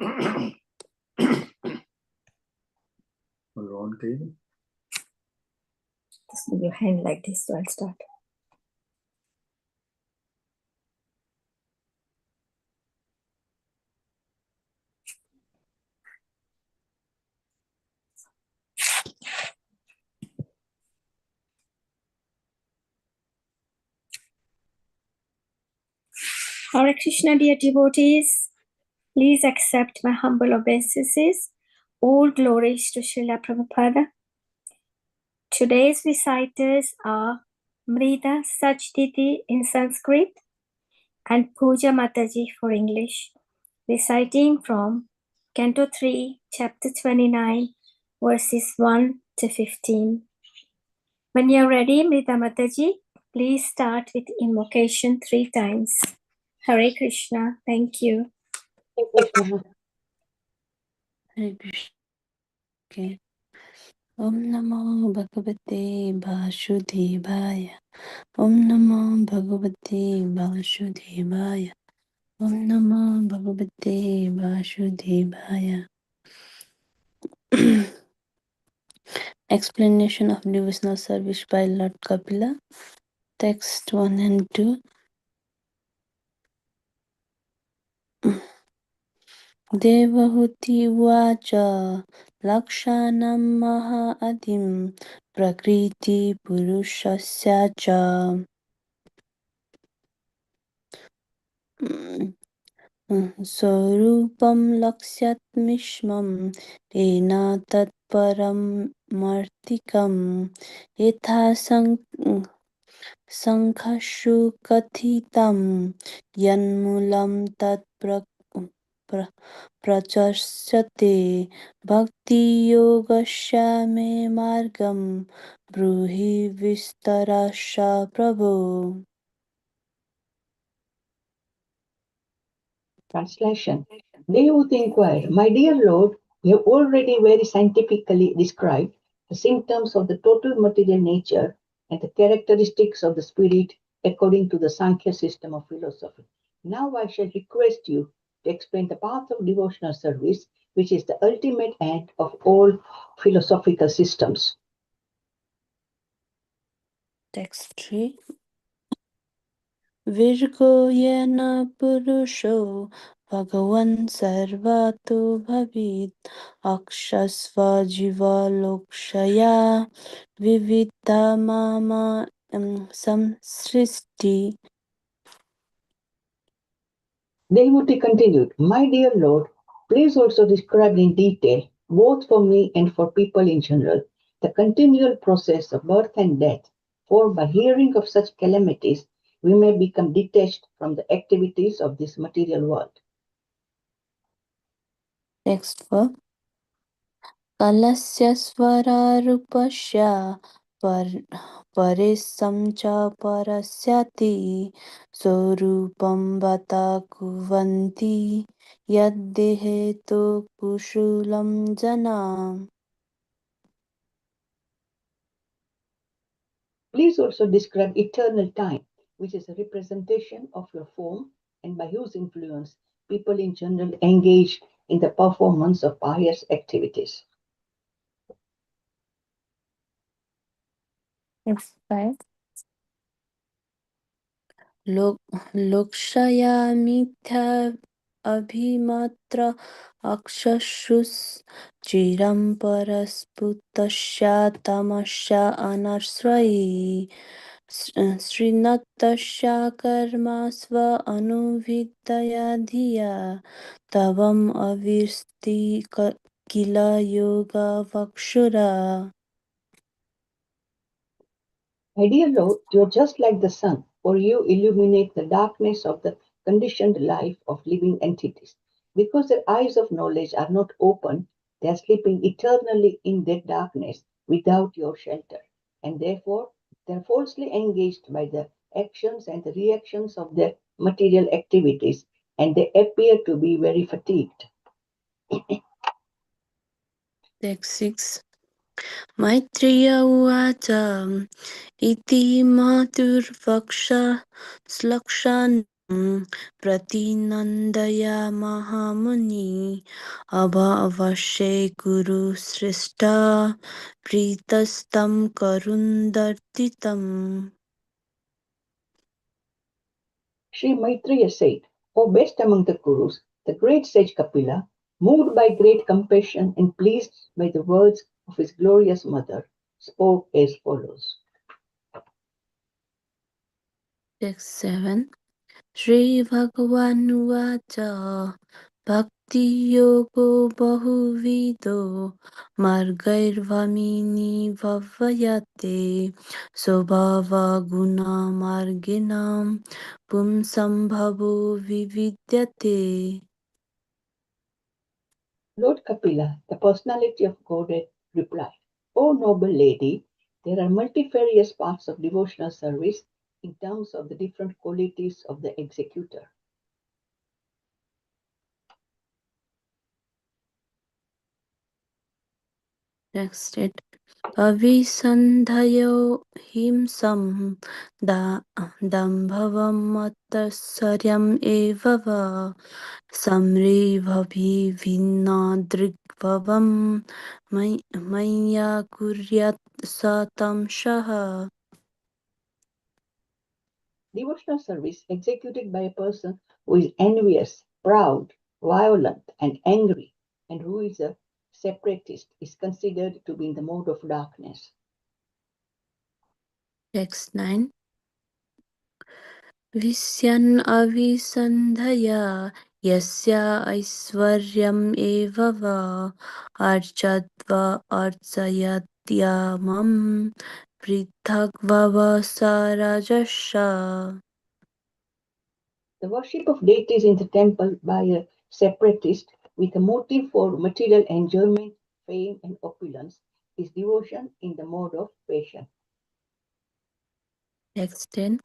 Just move your hand like this, so I'll start. Hare Krishna, dear devotees, please accept my humble obeisances. All glories to Srila Prabhupada. Today's reciters are Mrida Sajditi in Sanskrit and Pooja Mataji for English, reciting from Canto 3, Chapter 29, verses 1 to 15. When you're ready, Mrida Mataji, please start with invocation 3 times. Hare Krishna. Thank you. Hare Krishna. Okay. Om Namo Bhagavate Vasudevaya. Om Namo Bhagavate Vasudevaya. Om Namo Bhagavate Vasudevaya. Explanation of devotional service by Lord Kapila. Text 1 and 2. Devahuti Vacha Lakshanam Maha Adim Prakriti Purushasya Cha Sarupam Laksyat Mishmam Ena Tatparam Martikam Yatha Sankhashu Kathitam Yanmulam Tat Prachasyate Bhakti Yogasya Me Margam Bruhi Vistarasha Prabhu. Translation. Devahuti inquired, My dear Lord, you have already very scientifically described the symptoms of the total material nature and the characteristics of the spirit according to the Sankhya system of philosophy. Now I shall request you to explain the path of devotional service, which is the ultimate end of all philosophical systems. Text 3. Virgo yena purusho Bhagavan sarvato bhavid akshasva jiva lokshaya vividha mama samsristi. Devahuti continued, My dear Lord, please also describe in detail, both for me and for people in general, the continual process of birth and death, for by hearing of such calamities, we may become detached from the activities of this material world. Next verse. Kalasya svararupasya parisam cha parasyati sorupam vata kuvanti yaddeheto kushulam jana. Please also describe eternal time, which is a representation of your form and by whose influence people in general engage in the performance of pious activities. Next slide. Lokshaya mithya abhimatra akshashus chiram parasputasya tamasya anasrayi srinatasya karma sva anuvidaya dhiya tavam avirsti kila yoga vakshura. My dear Lord, you are just like the sun, for you illuminate the darkness of the conditioned life of living entities. Because their eyes of knowledge are not open, they are sleeping eternally in that darkness without your shelter. And therefore, they are falsely engaged by the actions and the reactions of their material activities, and they appear to be very fatigued. Text 6. Maitreya uvacha iti maturvaksha slakshan Pratinandaya Mahamuni Abhavashe Guru Srishta Pritastam Karundartitam. Sri Maitreya said, O best among the Kurus, the great sage Kapila, moved by great compassion and pleased by the words of his glorious mother, spoke as follows. Text 7. Shri Bhagavan Bhakti Yogo Bahuvido Margairvamini Bhavayate Sobhava Guna Marginam Pumsambhavo Vividyate. Lord Kapila, the personality of Godhead, replied, O noble lady, there are multifarious paths of devotional service in terms of the different qualities of the executor. Next it. Avisandhayo himsam dambhavam matassaryam evava samrevabhi vinnadrigvavam maya kuryat satam shaha. Devotional service executed by a person who is envious, proud, violent, and angry, and who is a separatist, is considered to be in the mode of darkness. Text 9. Visyan avisandhaya yasya aiswaryam eva va archadva archayatyamam prithagvava sarajasha. The worship of deities in the temple by a separatist with a motive for material enjoyment, fame, and opulence is devotion in the mode of passion. Text 10.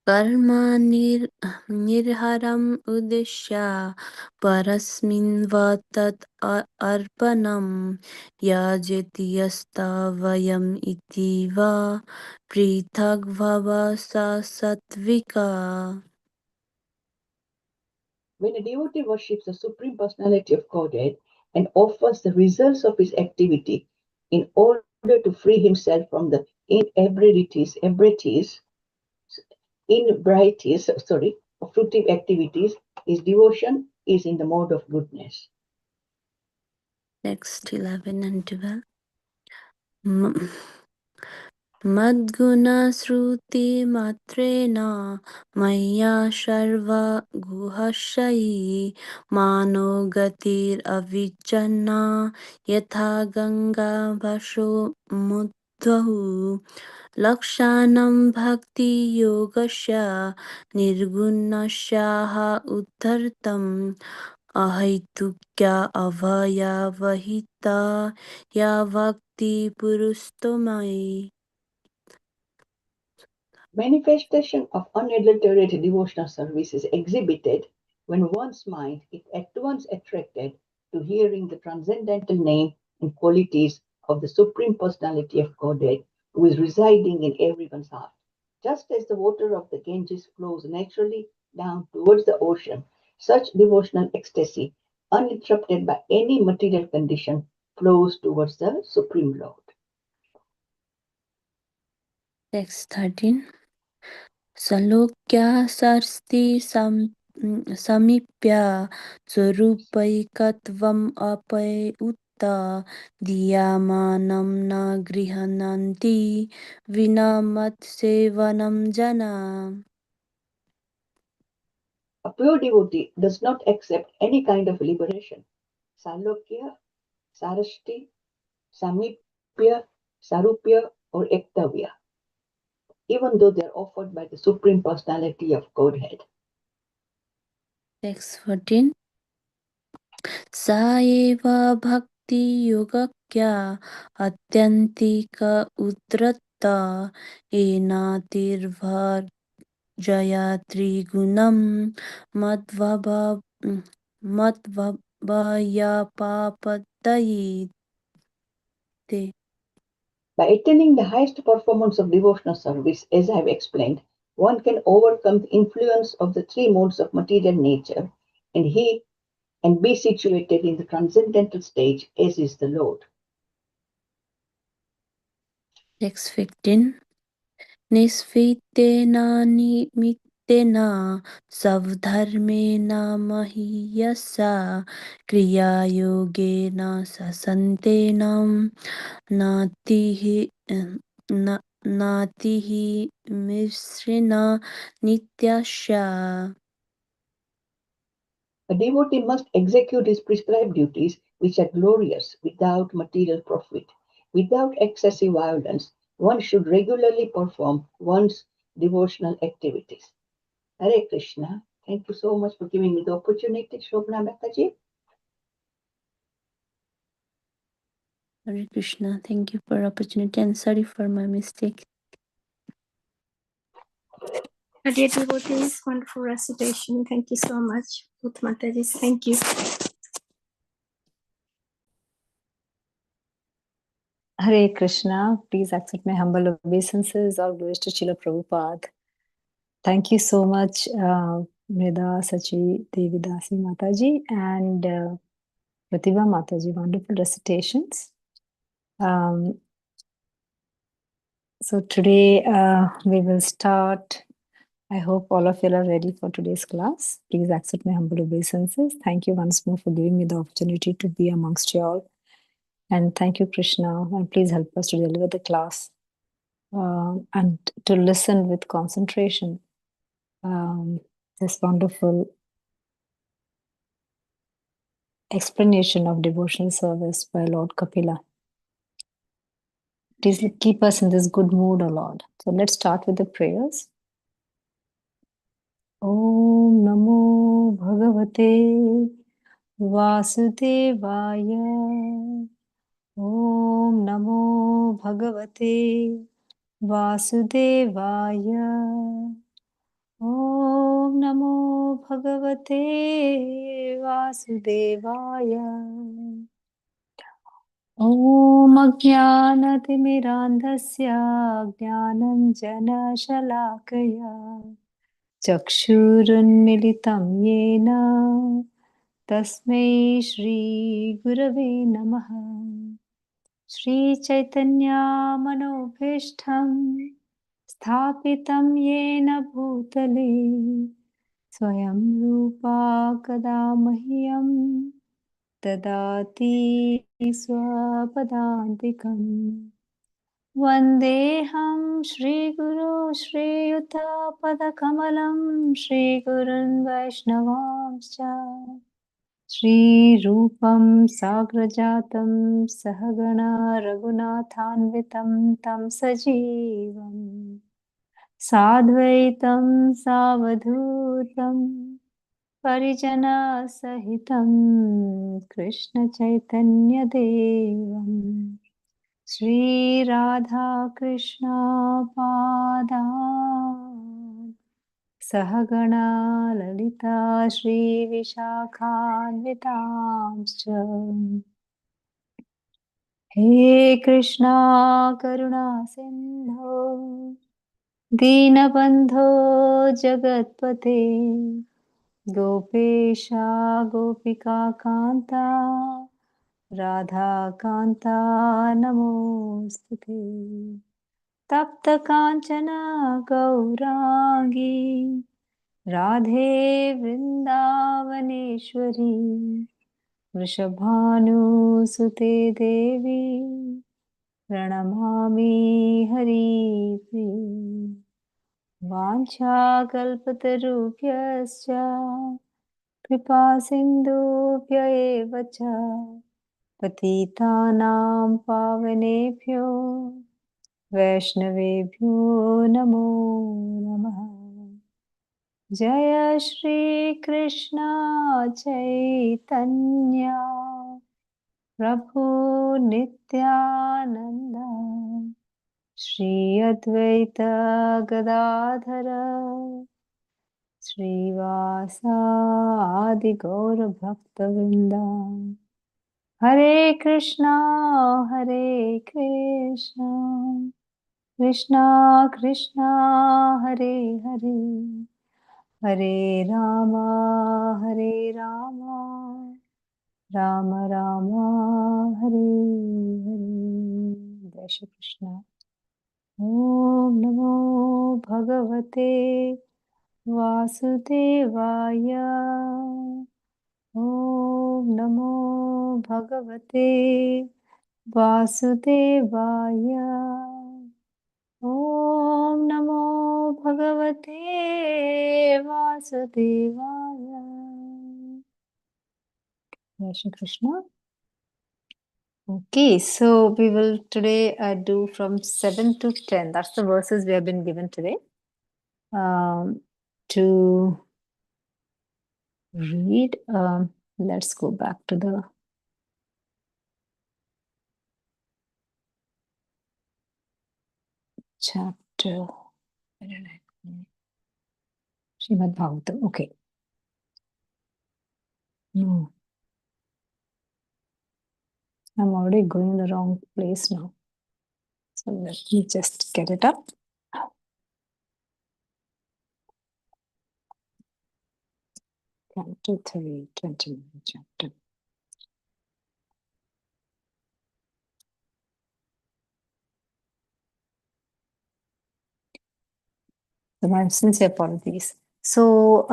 Karma nirharam udeshya parasmin vatat arpanam yajeti yasta vayam iti va prithagvava sa satvika. When a devotee worships the Supreme Personality of Godhead and offers the results of his activity in order to free himself from the of fruitive activities, his devotion is in the mode of goodness. Next 11 and 12. Madguna sruti matrena maya sharva guhashayi mano gatir avijjana yatha ganga vasho mudvahu lakshanam bhakti yogasya nirgunasyaha uddhartam ahaitukya avaya vahita ya vakti purustomai. Manifestation of unadulterated devotional service is exhibited when one's mind is at once attracted to hearing the transcendental name and qualities of the Supreme Personality of Godhead who is residing in everyone's heart. Just as the water of the Ganges flows naturally down towards the ocean, such devotional ecstasy, uninterrupted by any material condition, flows towards the Supreme Lord. Text 13. Salokya sarsti samipya swarupaikatvam apai utta diyamanam na grihananti vinamat sevanam jana. A pure devotee does not accept any kind of liberation. Salokya, Sarashti, Samipya, Sarupya, or Ektavya, even though they are offered by the Supreme Personality of Godhead. Text 14. Saeva bhakti yogakya atyantika udratta enatirvar Jayatri Gunam Madvabhaya Papadayi. By attaining the highest performance of devotional service, as I have explained, one can overcome the influence of the three modes of material nature and be situated in the transcendental stage as is the Lord. Text 15. Nisvitena nimitena savdharmena mahiyasa kriya yogena sasantenam natihi natihi misrina nityasya. A devotee must execute his prescribed duties, which are glorious, without material profit. Without excessive violence, one should regularly perform one's devotional activities. Hare Krishna. Thank you so much for giving me the opportunity, Shobna Mehtaji. Hare Krishna, thank you for opportunity and sorry for my mistake. Dear devotees, wonderful recitation. Thank you so much, both Matajis. Thank you. Hare Krishna, please accept my humble obeisances. All glories to Srila Prabhupada. Thank you so much, Mrida, Sachi, Devidasi Mataji, and Pratibha Mataji. Wonderful recitations. So today we will start. I hope all of you are ready for today's class. Please accept my humble obeisances. Thank you once more for giving me the opportunity to be amongst you all. And thank you, Krishna. And please help us to deliver the class and to listen with concentration. This wonderful explanation of devotional service by Lord Kapila. Please keep us in this good mood, O Lord. So let's start with the prayers. Om Namo Bhagavate Vasudevaya. Om Namo Bhagavate Vasudevaya. Om Namo Bhagavate Vasudevaya. Om Ajnanatimirandhasya Jnananjana-shalakaya Chakshurunmilitam Yena Tasmai Shri Gurave Namaha. Shri Chaitanya Manobhishtham Sthapitam Yena Bhutale Swayam Rupa Kada Mahyam Dadati Swapadantikam. Vandeham Shri Guru Shri Yuta Padakamalam Shri Gurun Vaishnavamscha Shri Rupam Sagrajatam Sahagana Raghunathanvitam Tam Sajivam Sadvaitam Savadhutam Parijana Sahitam Krishna Chaitanya Devam Shri Radha Krishna Pada Sahagana Lalita Shri Vishakhanvitamscha. He Krishna Karuna Sindho Dinabandho Jagatpate Gopesha Gopika Kanta Radha Kanta Namostute Tapta Kanchana Gaurangi Radhe Vrindavaneshwari Vrishabhanusute Devi Pranamami Hari Priya Vancha Kalpatarubhyascha Kripa Sindhubhya eva cha Patitanam Pavanebhyo Vaishnavebhyo Namo Namaha. Jaya Shri Krishna Chaitanya Prabhu Nityananda Shri Advaita Gadadhara Srivasa Adi Gaura Bhakta Vrinda. Hare Krishna Krishna Krishna Hare Hare Hare Rama Rama Rama Hare Hare. Jai Shri Krishna. Om Namo Bhagavate Vasudevaya. Om Namo Bhagavate Vasudevaya. Om Namo Bhagavate Vasudevaya. Jai Shri Krishna. Okay, so we will today do from 7 to 10. That's the verses we have been given today. To read, let's go back to the chapter. Where did I go? Srimad Bhagavatam. Okay. No, I'm already going in the wrong place now. So let me just get it up. Chapter 3, 29 chapter. So my sincere apologies. So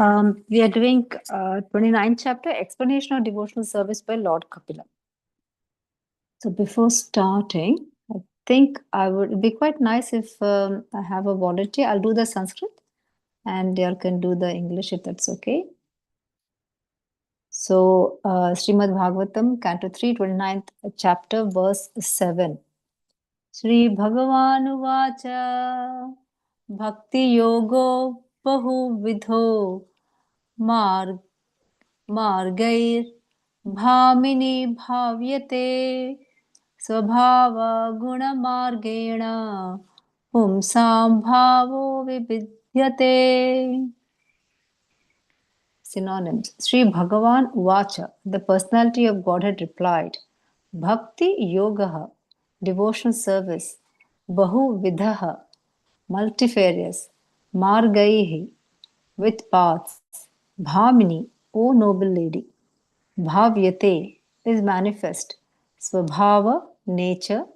we are doing 29th chapter, Explanation of Devotional Service by Lord Kapila. So before starting, I think it'd be quite nice if I have a volunteer. I'll do the Sanskrit and you can do the English if that's okay. So Srimad Bhagavatam, Canto 3, 29th chapter, verse 7. Shri Bhagavan Uvacha Bhakti Yogo Bahu Vidho Margair Bhamini Bhavyate Swabhava Gunamargena Pumsam Bhavo Vibhidyate. Synonyms. Sri Bhagavan Uvacha, the personality of Godhead replied, Bhakti Yogaha, devotional service, Bahu Vidhaha, multifarious, Margaihi, with paths, Bhamini, O noble lady, Bhavyate is manifest, Swabhava, nature,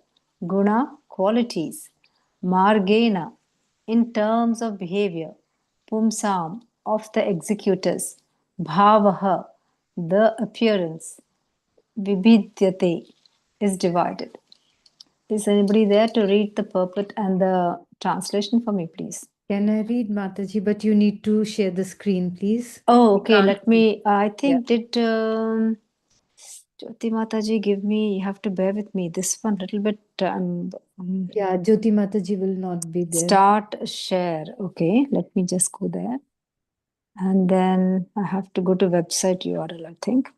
Guna, qualities, Margena, in terms of behavior, Pumsam, of the executors, Bhavaha, the appearance, Vibhidyate, is divided. Is anybody there to read the purport and the translation for me, please? Can I read, Mataji? But you need to share the screen, please. Oh, We okay. can't Let me. I think Yeah. did Jyoti Mataji give me? You have to bear with me. This one little bit. Yeah, Jyoti Mataji will not be there. Start share. Okay. Let me just go there, and then I have to go to website URL. I think.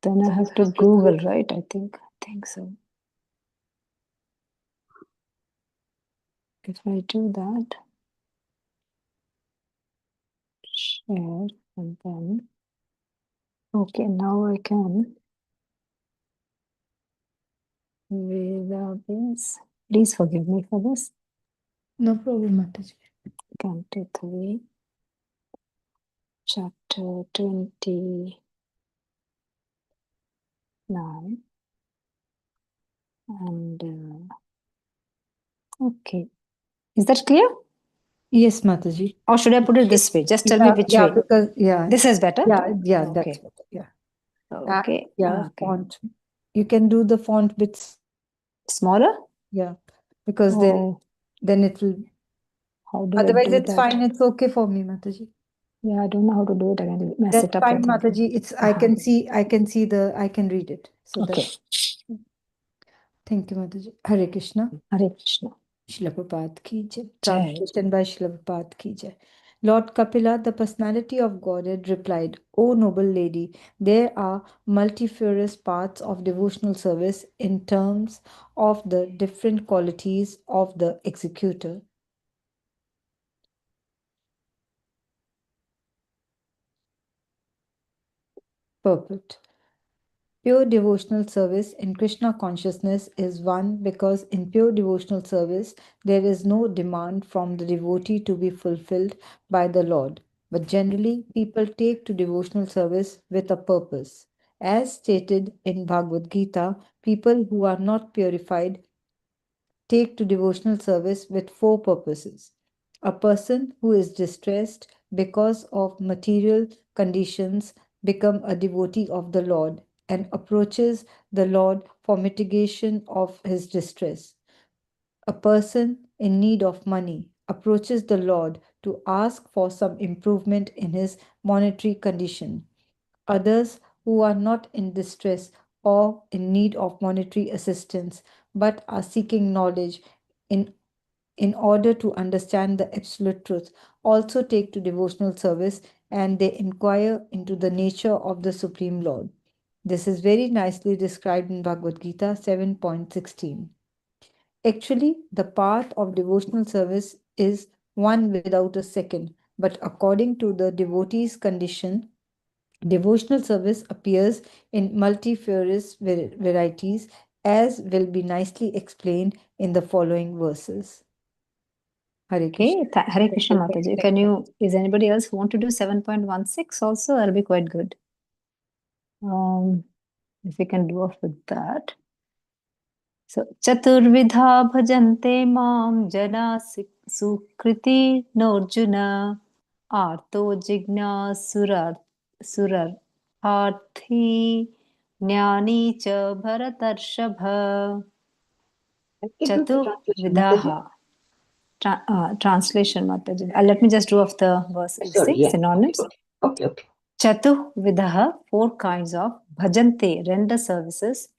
Then I have to Google, right? I think so. If I do that, share, and then okay, now I can. Database. Please forgive me for this. No problem, Mataji. Canto 3, chapter 29. And okay. Is that clear? Yes, Mataji. Or should I put it this way? Just tell me which way. Because This is better? Yeah, Okay. that's better. Yeah. Okay. Yeah, Okay. font. You can do the font bits. Smaller? Yeah, because Oh, then it will. how do I Otherwise, do it's that? fine. It's okay for me, Mataji. Yeah, I don't know how to do it. I can mess That's it up. I fine, think. Mataji. It's I can see. I can read it. So Okay. Thank you, Mataji. Hare Krishna. Hare Krishna. Srila Prabhupada ki jai. Jai. Translation by Srila Prabhupada ki jai. Lord Kapila, the personality of Godhead, replied, O noble lady, there are multifarious paths of devotional service in terms of the different qualities of the executor. Purport. Pure devotional service in Krishna consciousness is one because in pure devotional service there is no demand from the devotee to be fulfilled by the Lord. But generally, people take to devotional service with a purpose. As stated in Bhagavad Gita, people who are not purified take to devotional service with four purposes. A person who is distressed because of material conditions become a devotee of the Lord and approaches the Lord for mitigation of his distress. A person in need of money approaches the Lord to ask for some improvement in his monetary condition. Others who are not in distress or in need of monetary assistance but are seeking knowledge in, in order to understand the absolute truth also take to devotional service and they inquire into the nature of the Supreme Lord. This is very nicely described in Bhagavad Gita 7.16. Actually, the path of devotional service is one without a second, but according to the devotee's condition, devotional service appears in multifarious varieties, as will be nicely explained in the following verses. Hare Krishna. Okay, Hare Krishna Mataji. Is anybody else who want to do 7.16 also? That'll be quite good. If we can do off with that. So, Chaturvidha bhajante mam jana sukriti norjuna arto jigna surar arthi jnani cha bharatarshapha. Chaturvidha. Translation Mataji. Let me just do off the verse. Sorry, yeah. Synonyms. Okay. Chatuvidaha, 4 kinds of bhajante, render services,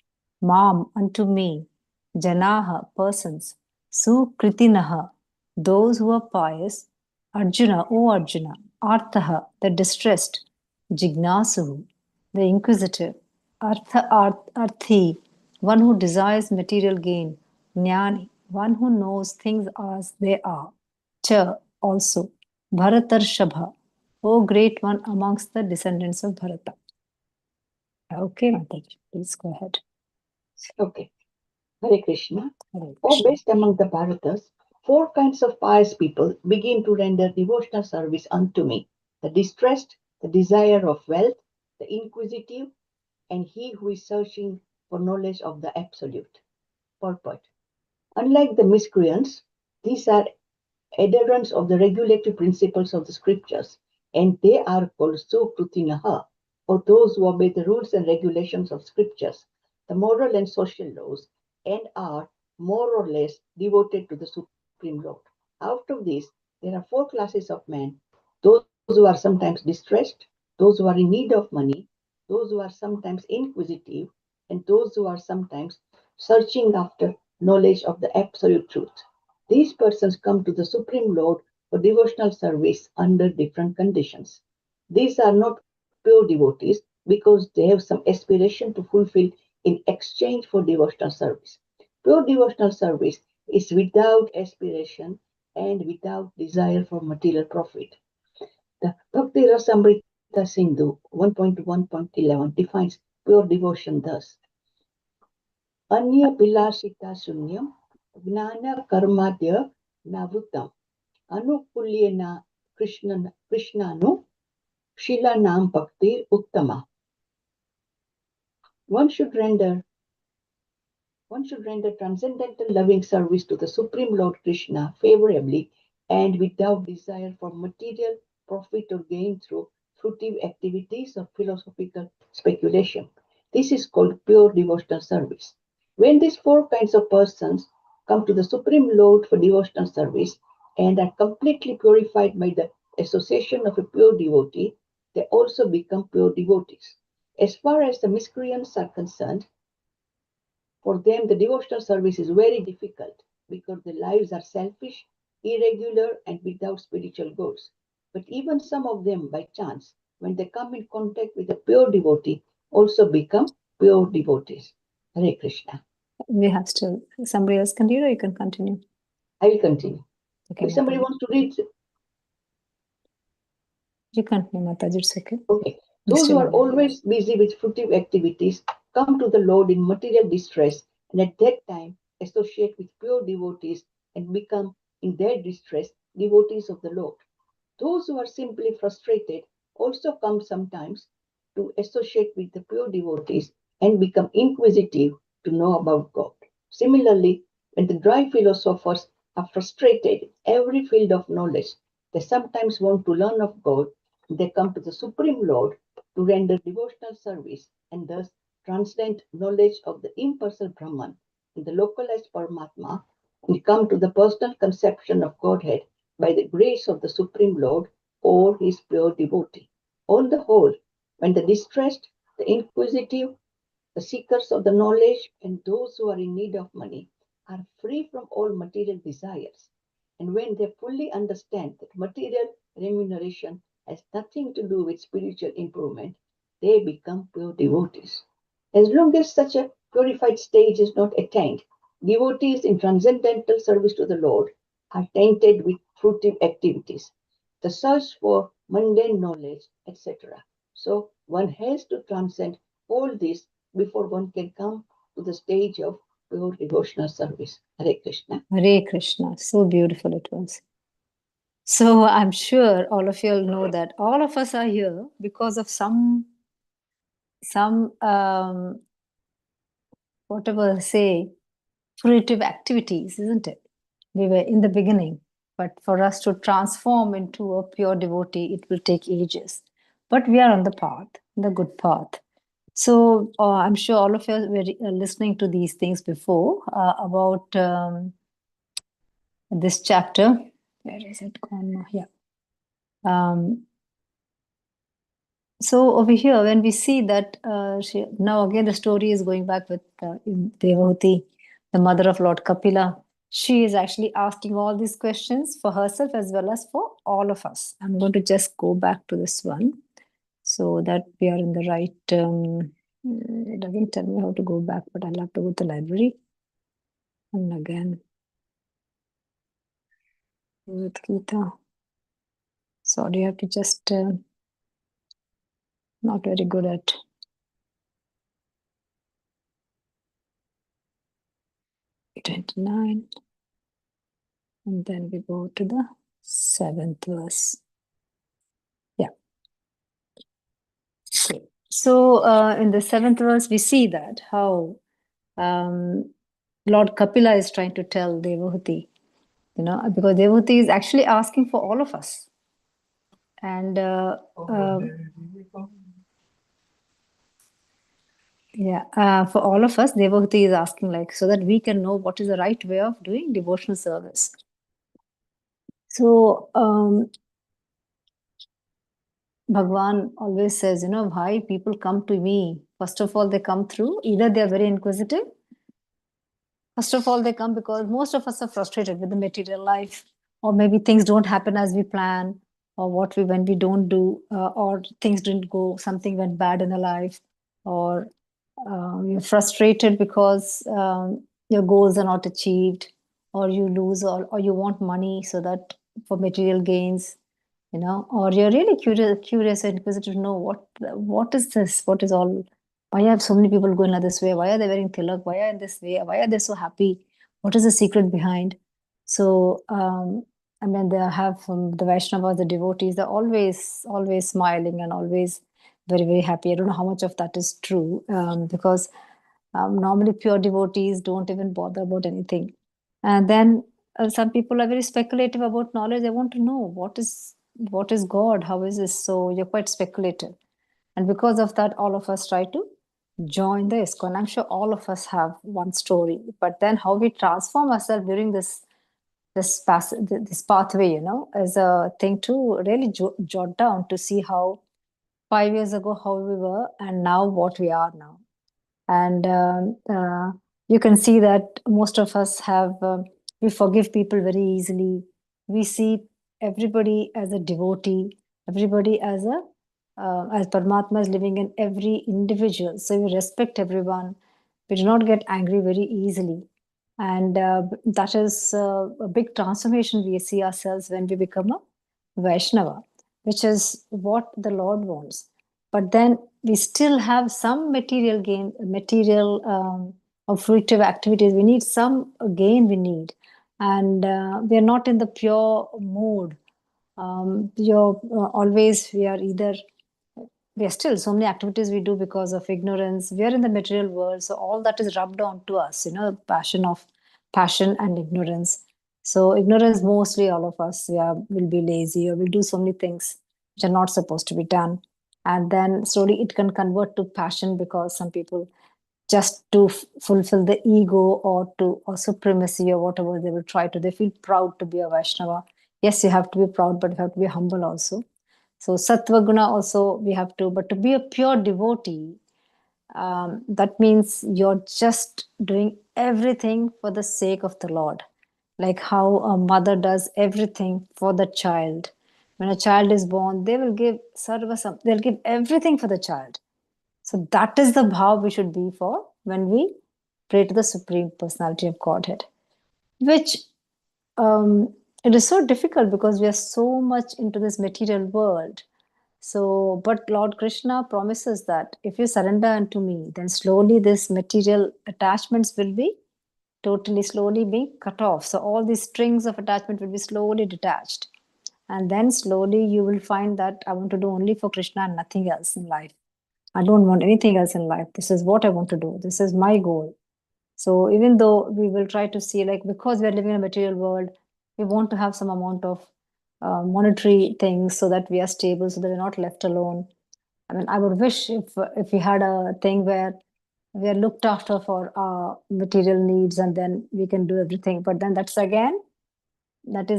mam, unto me, janaha, persons, sukritinaha, those who are pious, Arjuna, O Arjuna, arthaha, the distressed, jignasuhu, the inquisitive, arthi, one who desires material gain, jnani, one who knows things as they are, cha, also, bharatarshapha, O great one amongst the descendants of Bharata. Okay, Mataji, please go ahead. Okay. Hare Krishna. Hare O Krishna. best among the Bharatas, 4 kinds of pious people begin to render devotional service unto me: the distressed, the desire of wealth, the inquisitive, and he who is searching for knowledge of the absolute. Purport. Unlike the miscreants, these are adherents of the regulative principles of the scriptures, and they are called Sukrutinaha, or those who obey the rules and regulations of scriptures, the moral and social laws, and are more or less devoted to the Supreme Lord. Out of these, there are 4 classes of men: those who are sometimes distressed, those who are in need of money, those who are sometimes inquisitive, and those who are sometimes searching after knowledge of the absolute truth. These persons come to the Supreme Lord for devotional service under different conditions. These are not pure devotees because they have some aspiration to fulfill in exchange for devotional service. Pure devotional service is without aspiration and without desire for material profit. The Bhakti Rasamrita Sindhu 1.1.11 defines pure devotion thus: Anya Bilasita Sunyam Gnana Karmadya Navuttam Anukulyena Krishnanu Shila Nam Bhakti Uttama. One should render transcendental loving service to the Supreme Lord Krishna favorably and without desire for material profit or gain through fruitive activities or philosophical speculation. This is called pure devotional service. When these 4 kinds of persons come to the Supreme Lord for devotional service and are completely purified by the association of a pure devotee, they also become pure devotees. As far as the miscreants are concerned, for them, the devotional service is very difficult because their lives are selfish, irregular, and without spiritual goals. But even some of them, by chance, when they come in contact with a pure devotee, also become pure devotees. Hare Krishna. We have still somebody else continue, or you can continue. I will continue. Okay, If somebody Mataji. wants to read, You continue, Mataji, it's okay. okay. Those who are always busy with fruitive activities come to the Lord in material distress, and at that time associate with pure devotees and become, in their distress, devotees of the Lord. Those who are simply frustrated also come sometimes to associate with the pure devotees and become inquisitive to know about God. Similarly, when the dry philosophers are frustrated in every field of knowledge, they sometimes want to learn of God. They come to the Supreme Lord to render devotional service and thus transcend knowledge of the impersonal Brahman and the localized Paramatma and come to the personal conception of Godhead by the grace of the Supreme Lord or his pure devotee. On the whole, when the distressed, the inquisitive, the seekers of the knowledge, and those who are in need of money are free from all material desires, and when they fully understand that material remuneration has nothing to do with spiritual improvement, they become pure devotees. As long as such a purified stage is not attained, devotees in transcendental service to the Lord are tainted with fruitive activities, the search for mundane knowledge, etc. So one has to transcend all this before one can come to the stage of pure devotional service. Hare Krishna. Hare Krishna. So beautiful it was. So I'm sure all of you will know that all of us are here because of some whatever say fruitive activities, isn't it? We were in the beginning, but for us to transform into a pure devotee, it will take ages. But we are on the path, the good path. So I'm sure all of you were listening to these things before about this chapter. Where is it gone now? Yeah. So over here, when we see that now again the story is going back with Devahuti, the mother of Lord Kapila. She is actually asking all these questions for herself as well as for all of us. I'm going to just go back to this one so that we are in the right. It doesn't tell me how to go back, but I'll have to go to the library. And again, with Gita. Sorry, I have to just not very good at. '29. And then we go to the 7th verse. Yeah. Okay. So in the 7th verse, we see that how Lord Kapila is trying to tell Devahuti, because Devahuti is actually asking for all of us. And for all of us, Devahuti is asking so that we can know what is the right way of doing devotional service. So Bhagwan always says, why people come to me. First of all, they come through, either they are very inquisitive. First of all, they come because most of us are frustrated with the material life, or maybe things don't happen as we plan, or when we don't do, or things didn't go, something went bad in the life, or you're frustrated because your goals are not achieved, or you lose, or you want money so that for material gains. Or you're really curious and inquisitive to know what is this? What is all? Why have so many people going like this way? Why are they wearing tilak? Why are in this way? Why are they so happy? What is the secret behind? So, and then they have the Vaishnavas, the devotees, they're always smiling and always very, very happy. I don't know how much of that is true because normally pure devotees don't even bother about anything. And then some people are very speculative about knowledge. They want to know what is God? How is this? So you're quite speculative. And because of that, all of us try to join the ISKCON. I'm sure all of us have one story, but then how we transform ourselves during this pathway, is a thing to really jot down to see how 5 years ago how we were and now what we are now. And you can see that most of us have we forgive people very easily. We see everybody as a devotee, everybody as Paramatma is living in every individual. So we respect everyone. We do not get angry very easily. And that is a big transformation we see ourselves when we become a Vaishnava, which is what the Lord wants. But then we still have some material gain, material or fruitive activities. We need some gain we need. And we are not in the pure mood. Always we are either, we are still so many activities we do because of ignorance. We are in the material world. So all that is rubbed onto us, passion and ignorance. So ignorance, mostly all of us, will be lazy or will do so many things which are not supposed to be done. And then slowly it can convert to passion because some people just to fulfill the ego or supremacy or whatever they will try to, they feel proud to be a Vaishnava. Yes, you have to be proud, but you have to be humble also. So sattva guna also we have to, but to be a pure devotee, that means you're just doing everything for the sake of the Lord. Like how a mother does everything for the child. When a child is born, they will give sarvasam, they'll give everything for the child. So that is the bhav we should be for when we pray to the Supreme Personality of Godhead, which it is so difficult because we are so much into this material world. So, but Lord Krishna promises that if you surrender unto me, then slowly this material attachments will be totally slowly being cut off. So all these strings of attachment will be slowly detached. And then slowly you will find that I want to do only for Krishna and nothing else in life. I don't want anything else in life. This is what I want to do. This is my goal. So even though we will try to see, like, because we are living in a material world, we want to have some amount of monetary things so that we are stable, so that we're not left alone. I mean, I would wish if we had a thing where we are looked after for our material needs and then we can do everything. But then that is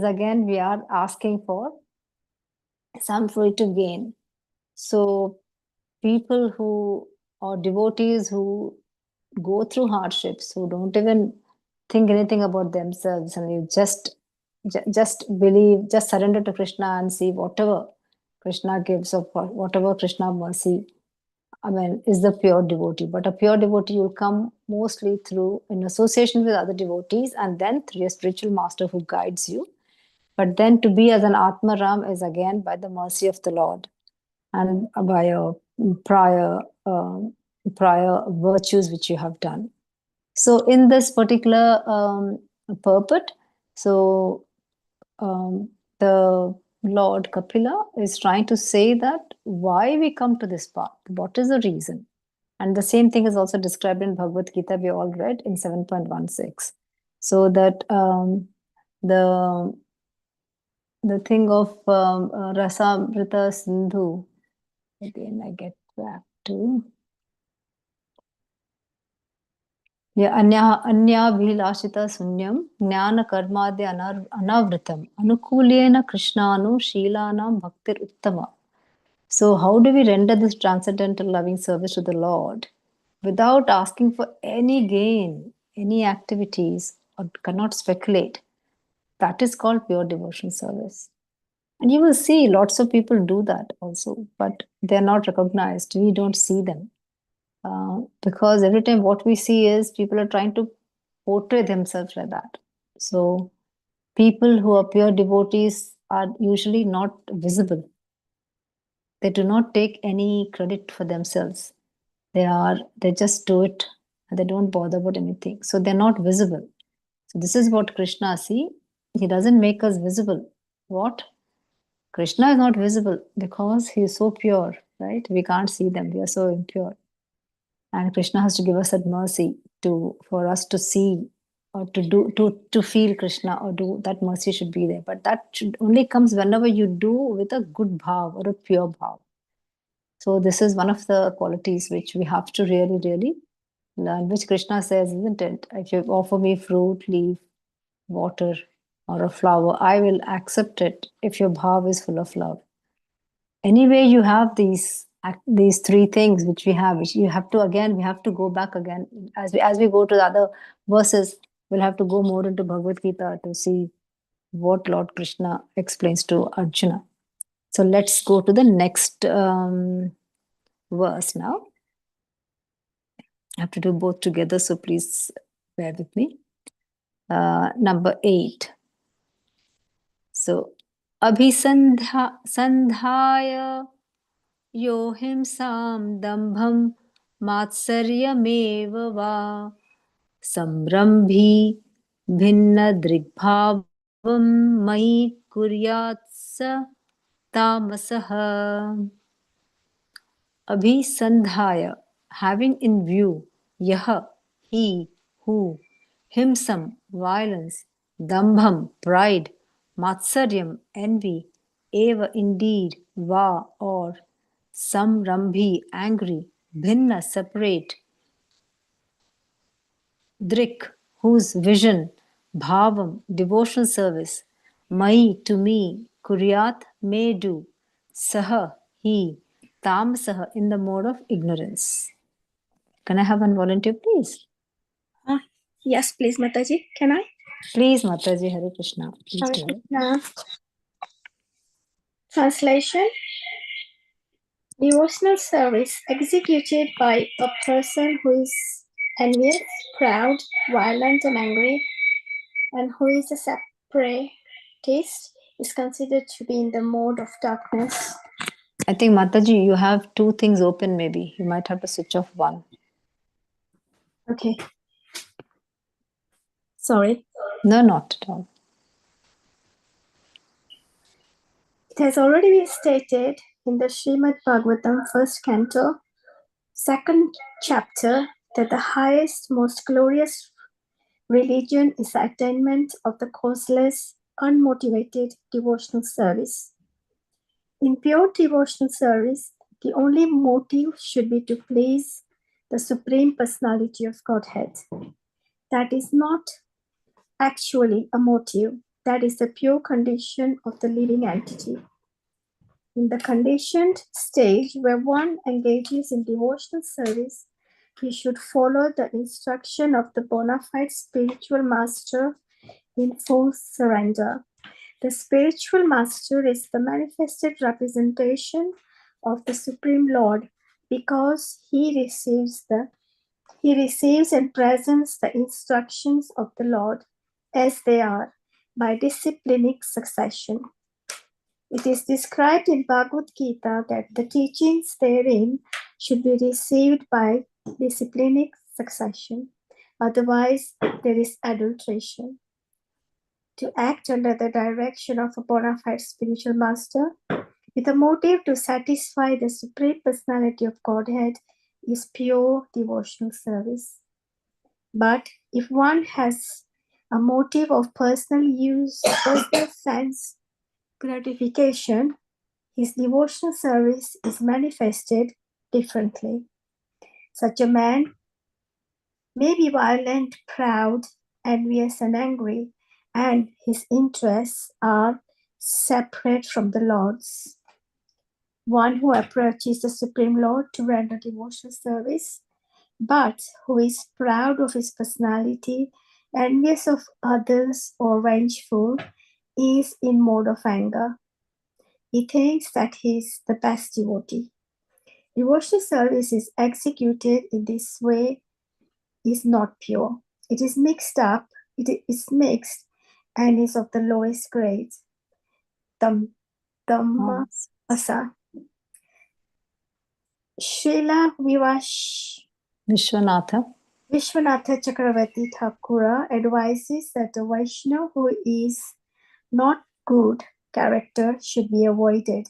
again, we are asking for some fruitive gain. So people who are devotees who go through hardships, who don't even think anything about themselves, and you just believe, just surrender to Krishna and see whatever Krishna gives or whatever Krishna mercy, I mean, is the pure devotee. But a pure devotee will come mostly through in association with other devotees and then through a spiritual master who guides you. But then to be as an Atma Ram is again by the mercy of the Lord and by a prior virtues which you have done. So in this particular purport, so the Lord Kapila is trying to say that why we come to this path, what is the reason? And the same thing is also described in Bhagavad Gita, we all read in 7.16. So that the thing of Rasamrita Sindhu, again I get back to अन्याभिलाषिता शून्यं ज्ञान कर्माद्य अनावृतम अनुकूलेन कृष्णानु शीलानां bhaktir uttama. So how do we render this transcendental loving service to the Lord without asking for any gain, any activities, or cannot speculate? That is called pure devotion service. And you will see lots of people do that also, but they're not recognized. We don't see them. Because every time what we see is people are trying to portray themselves like that. So people who are pure devotees are usually not visible. They do not take any credit for themselves. They just do it and they don't bother about anything. So they're not visible. So this is what Krishna see. He doesn't make us visible. What? Krishna is not visible because he is so pure, right? We can't see them. We are so impure. And Krishna has to give us that mercy for us to see or to feel Krishna, or do that mercy should be there. But that should only comes whenever you do with a good bhav or a pure bhav. So this is one of the qualities which we have to really, really learn, which Krishna says, isn't it? If you offer me fruit, leaf, water, or a flower, I will accept it if your bhav is full of love. Anyway, you have these three things which we have, which you have to, again, we have to go back again. As we go to the other verses, we'll have to go more into Bhagavad Gita to see what Lord Krishna explains to Arjuna. So let's go to the next verse now. I have to do both together, so please bear with me. Number 8. So, Abhisandhaya यो हिंसां दम्भं मात्सर्यमेव वा संरम्भी भिन्नदृग्भावं मयि कुर्यात् स तामसः. Abhisandhaya, having in view, yaha, he, who, himsam, violence, dambham, pride, matsaryam, envy, eva, indeed, va, or, samrambhi, angry, bhinna, separate, drik, whose vision, bhavam, devotional service, mai, to me, kuryat, may do, saha, he, tamsaha, in the mode of ignorance. Can I have one volunteer, please? Yes, please, Mataji. Can I? Please, Mataji, Hare Krishna. Please Hare do it. Krishna. Translation. Devotional service executed by a person who is envious, proud, violent, and angry, and who is a separatist, is considered to be in the mode of darkness. I think, Mataji, you have two things open maybe. You might have to switch off one. Okay. Sorry. No, not at all. It has already been stated in the Srimad Bhagavatam first canto, second chapter, that the highest, most glorious religion is the attainment of the causeless, unmotivated devotional service. In pure devotional service, the only motive should be to please the Supreme Personality of Godhead. That is not actually a motive, that is the pure condition of the living entity. In the conditioned stage where one engages in devotional service, he should follow the instruction of the bona fide spiritual master in full surrender. The spiritual master is the manifested representation of the Supreme Lord because he receives and presents the instructions of the Lord as they are by disciplinic succession. It is described in Bhagavad Gita that the teachings therein should be received by disciplinic succession. Otherwise, there is adulteration. To act under the direction of a bona fide spiritual master with a motive to satisfy the Supreme Personality of Godhead is pure devotional service. But if one has a motive of personal use, personal sense gratification, his devotional service is manifested differently. Such a man may be violent, proud, envious, and angry, and his interests are separate from the Lord's. One who approaches the Supreme Lord to render devotional service, but who is proud of his personality, envious of others, or vengeful, is in mode of anger. He thinks that he is the best devotee. Devotional service is executed in this way is not pure. It is mixed up, it is mixed, and is of the lowest grade. Dhammasa. Srila Vishwanatha. Vishwanatha Chakravarti Thakura advises that the Vaishnava who is not good character should be avoided.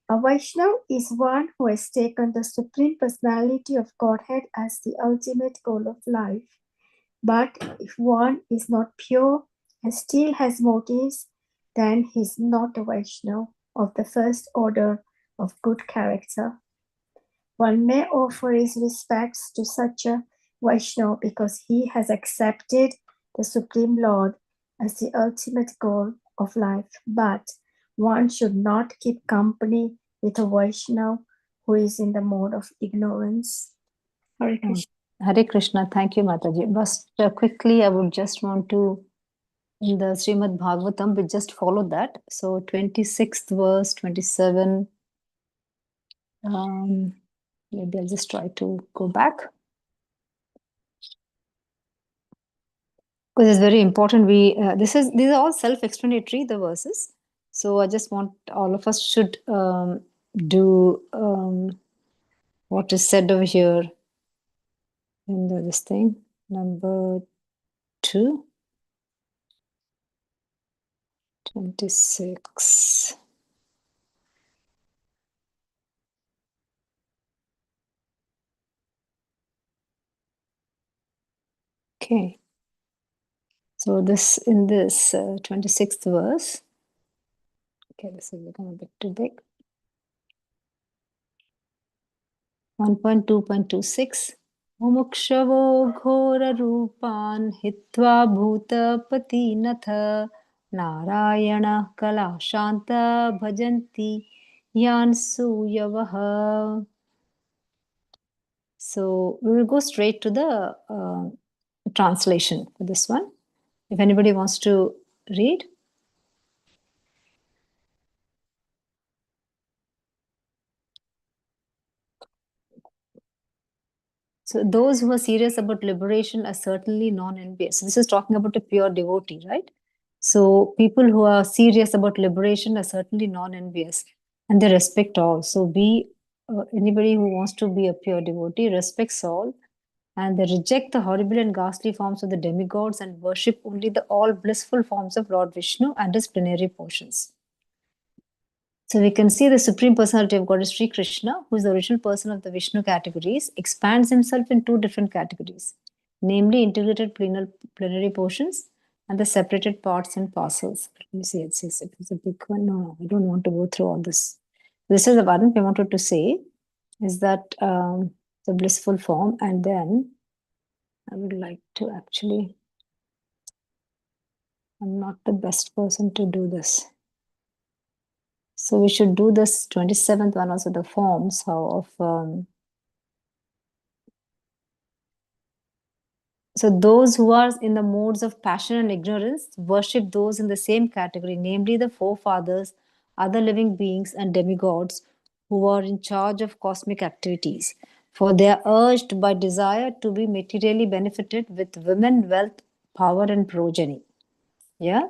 A Vaishnava is one who has taken the Supreme Personality of Godhead as the ultimate goal of life. But if one is not pure and still has motives, then he is not a Vaishnava of the first order of good character. One may offer his respects to such a Vaishnava because he has accepted the Supreme Lord as the ultimate goal of life. But one should not keep company with a Vaishnava who is in the mode of ignorance. Hare Krishna. Hare Krishna. Thank you, Mataji. But quickly, I would just want to, in the Srimad Bhagavatam, we just follow that. So 26th verse, 27. Maybe I'll just try to go back. Because it's very important. These are all self-explanatory, the verses. So I just want all of us should do what is said over here in this thing, number 2, 26. Okay. So this in this 26th verse, okay, this is becoming a bit too big. 1.2.26. Mumukshavo ghora rupan hitva bhuta patinatha narayana kala shanta bhajanti yan suyavaha. So we will go straight to the translation for this one. If anybody wants to read. So those who are serious about liberation are certainly non-envious. So this is talking about a pure devotee, right? So people who are serious about liberation are certainly non-envious and they respect all. So anybody who wants to be a pure devotee respects all, and they reject the horrible and ghastly forms of the demigods and worship only the all blissful forms of Lord Vishnu and his plenary portions. So we can see the Supreme Personality of God is Sri Krishna, who is the original person of the Vishnu categories, expands himself in 2 different categories, namely integrated plenary portions and the separated parts and parcels. Let me see, it says it was a big one. No, I don't want to go through all this. This is the one I wanted to say, is that the blissful form, and then I would like to actually, I'm not the best person to do this. So we should do this 27th one also, the forms of so those who are in the modes of passion and ignorance worship those in the same category, namely the forefathers, other living beings and demigods who are in charge of cosmic activities. For they are urged by desire to be materially benefited with women, wealth, power and progeny. Yeah.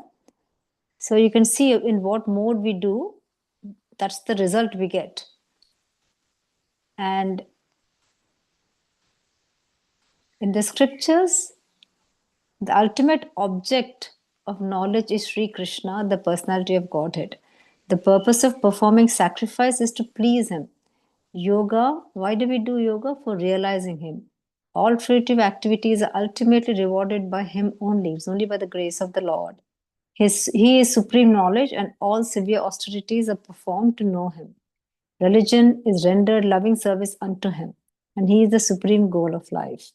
So you can see in what mode we do, that's the result we get. And in the scriptures, the ultimate object of knowledge is Sri Krishna, the personality of Godhead. The purpose of performing sacrifice is to please him. Yoga, why do we do yoga? For realizing him. All fruitive activities are ultimately rewarded by him only. It's only by the grace of the Lord. He is supreme knowledge, and all severe austerities are performed to know him. Religion is rendered loving service unto him, and he is the supreme goal of life.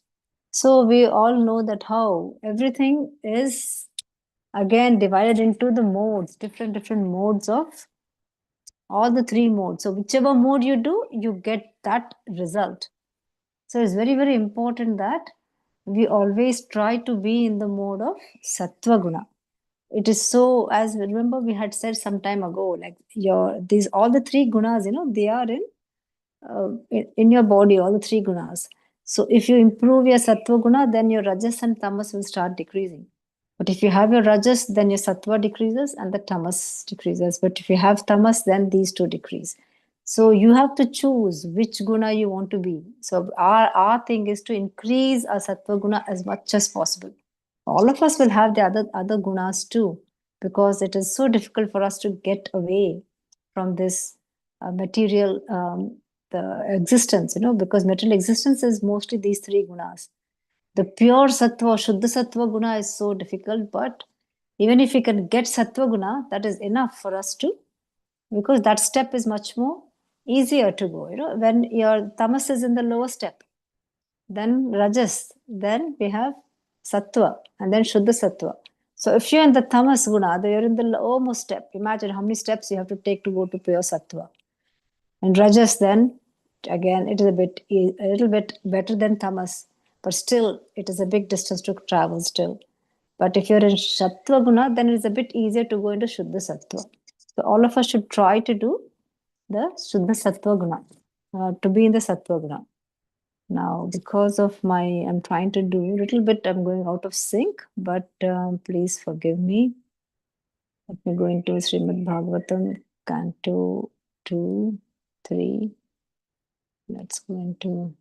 So we all know that how everything is again divided into the modes, different modes of all the 3 modes. So whichever mode you do, you get that result. So it's very, very important that we always try to be in the mode of Sattva Guna. It is so, as remember we had said some time ago, like these all the 3 gunas, they are in your body, all the 3 gunas. So if you improve your sattva guna, then your rajas and tamas will start decreasing. But if you have your rajas, then your sattva decreases and the tamas decreases. But if you have tamas, then these 2 decrease. So you have to choose which guna you want to be. So our thing is to increase our sattva guna as much as possible. All of us will have the other gunas too, because it is so difficult for us to get away from this material the existence, because material existence is mostly these 3 gunas. The pure sattva, shuddha sattva guna is so difficult, but even if we can get sattva guna, that is enough for us to, because that step is much more easier to go. When your tamas is in the lower step, then rajas, then we have sattva, and then shuddha sattva. So if you're in the tamas guna, you're in the lowermost step. Imagine how many steps you have to take to go to pure sattva. And rajas, then again, it is a little bit better than tamas, but still it is a big distance to travel still. But if you're in sattva guna, then it's a bit easier to go into shuddha sattva. So all of us should try to do the shuddha sattva guna, to be in the sattva guna. Now, because of I'm trying to do a little bit, I'm going out of sync, but please forgive me. Let me go into Srimad Bhagavatam, Canto 2. 3. Let's go into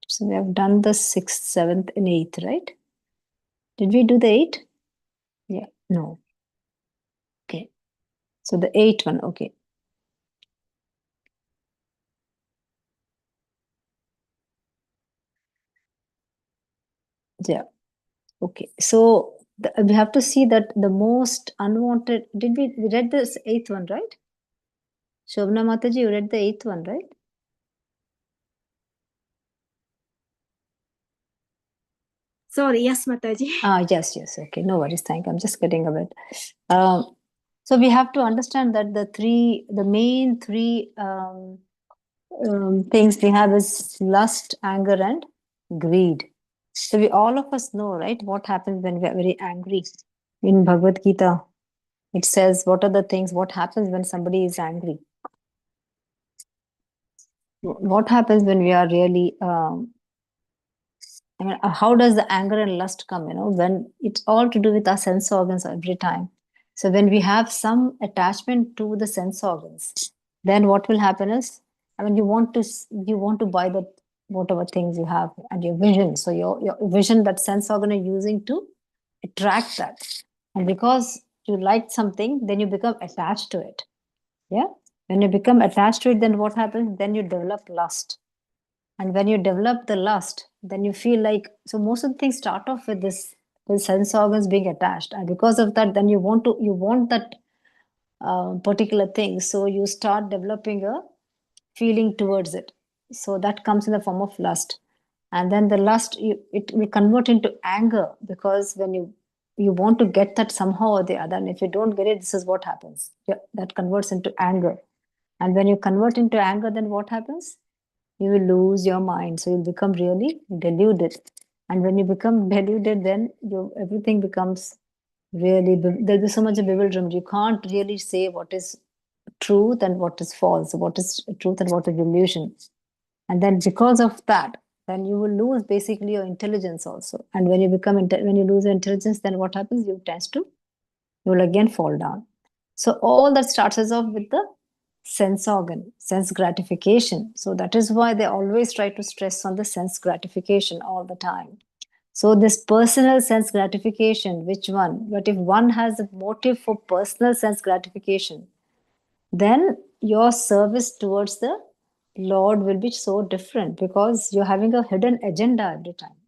so we have done the 6th, 7th, and 8th, right? Did we do the 8? Yeah, no. Okay. So the 8th one, okay. Yeah. Okay. So we have to see that the most unwanted. Did we read this 8th one, right? Shobna Mataji, you read the 8th one, right? Sorry, yes, Mataji. Yes. Okay. No worries. Thank you. I'm just getting a bit. So we have to understand that the main three things we have is lust, anger, and greed. So all of us know, right, what happens when we are very angry. In Bhagavad Gita, it says what are the things, what happens when somebody is angry. What happens when we are really, how does the anger and lust come, when it's all to do with our sense organs every time. So when we have some attachment to the sense organs, then what will happen is, you want to buy the whatever things you have and your vision. So your vision, that sense organ are using to attract that. And because you like something, then you become attached to it. Yeah. When you become attached to it, then what happens? Then you develop lust. And when you develop the lust, then you feel like, so most of the things start off with this sense organs being attached. And because of that, then you want that particular thing. So you start developing a feeling towards it. So that comes in the form of lust. And then the lust, it will convert into anger, because when you want to get that somehow or the other, and if you don't get it, this is what happens. Yeah, that converts into anger. And when you convert into anger, then what happens? You will lose your mind. So you'll become really deluded. And when you become deluded, then everything becomes really, there'll be so much of bewilderment. You can't really say what is truth and what is false, what is truth and what is illusion. And then because of that, then you will lose basically your intelligence also. And when you when you lose your intelligence, then what happens? You will again fall down. So all that starts us off with the sense organ, sense gratification. So that is why they always try to stress on the sense gratification all the time. So this personal sense gratification, which one? But if one has a motive for personal sense gratification, then your service towards the Lord will be so different, because you're having a hidden agenda every time.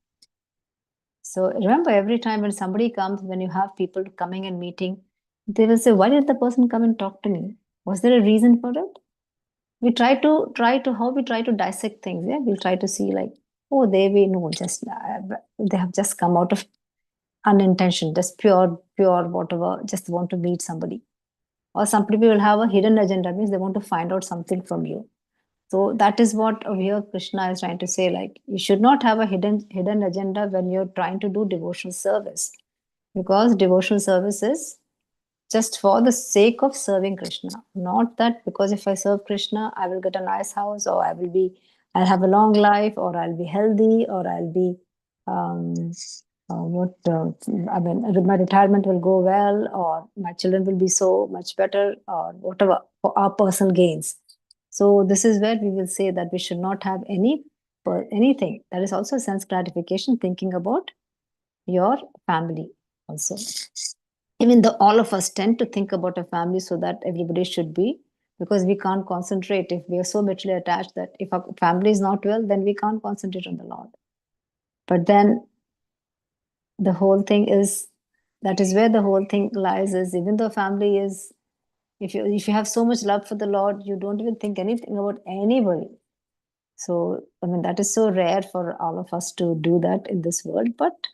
So remember, every time when somebody comes, when you have people coming and meeting, they will say, why did the person come and talk to me? Was there a reason for it? We try to dissect things. Yeah, we'll try to see like, oh, they have just come out of unintention, just pure whatever, just want to meet somebody. Or some people will have a hidden agenda, means they want to find out something from you. So that is what over here Krishna is trying to say, like, you should not have a hidden agenda when you're trying to do devotional service, because devotional service is just for the sake of serving Krishna. Not that because if I serve Krishna, I will get a nice house, or I'll have a long life, or I'll be healthy, or I'll be, my retirement will go well, or my children will be so much better, or whatever, for our personal gains. So this is where we will say that we should not have anything. That is also sense gratification, thinking about your family also. Even though all of us tend to think about a family, so that everybody should be, because we can't concentrate if we are so mutually attached that if our family is not well, then we can't concentrate on the Lord. But then the whole thing is, that is where the whole thing lies, is even though family is, if you have so much love for the Lord, you don't even think anything about anybody. So that is so rare for all of us to do that in this world, but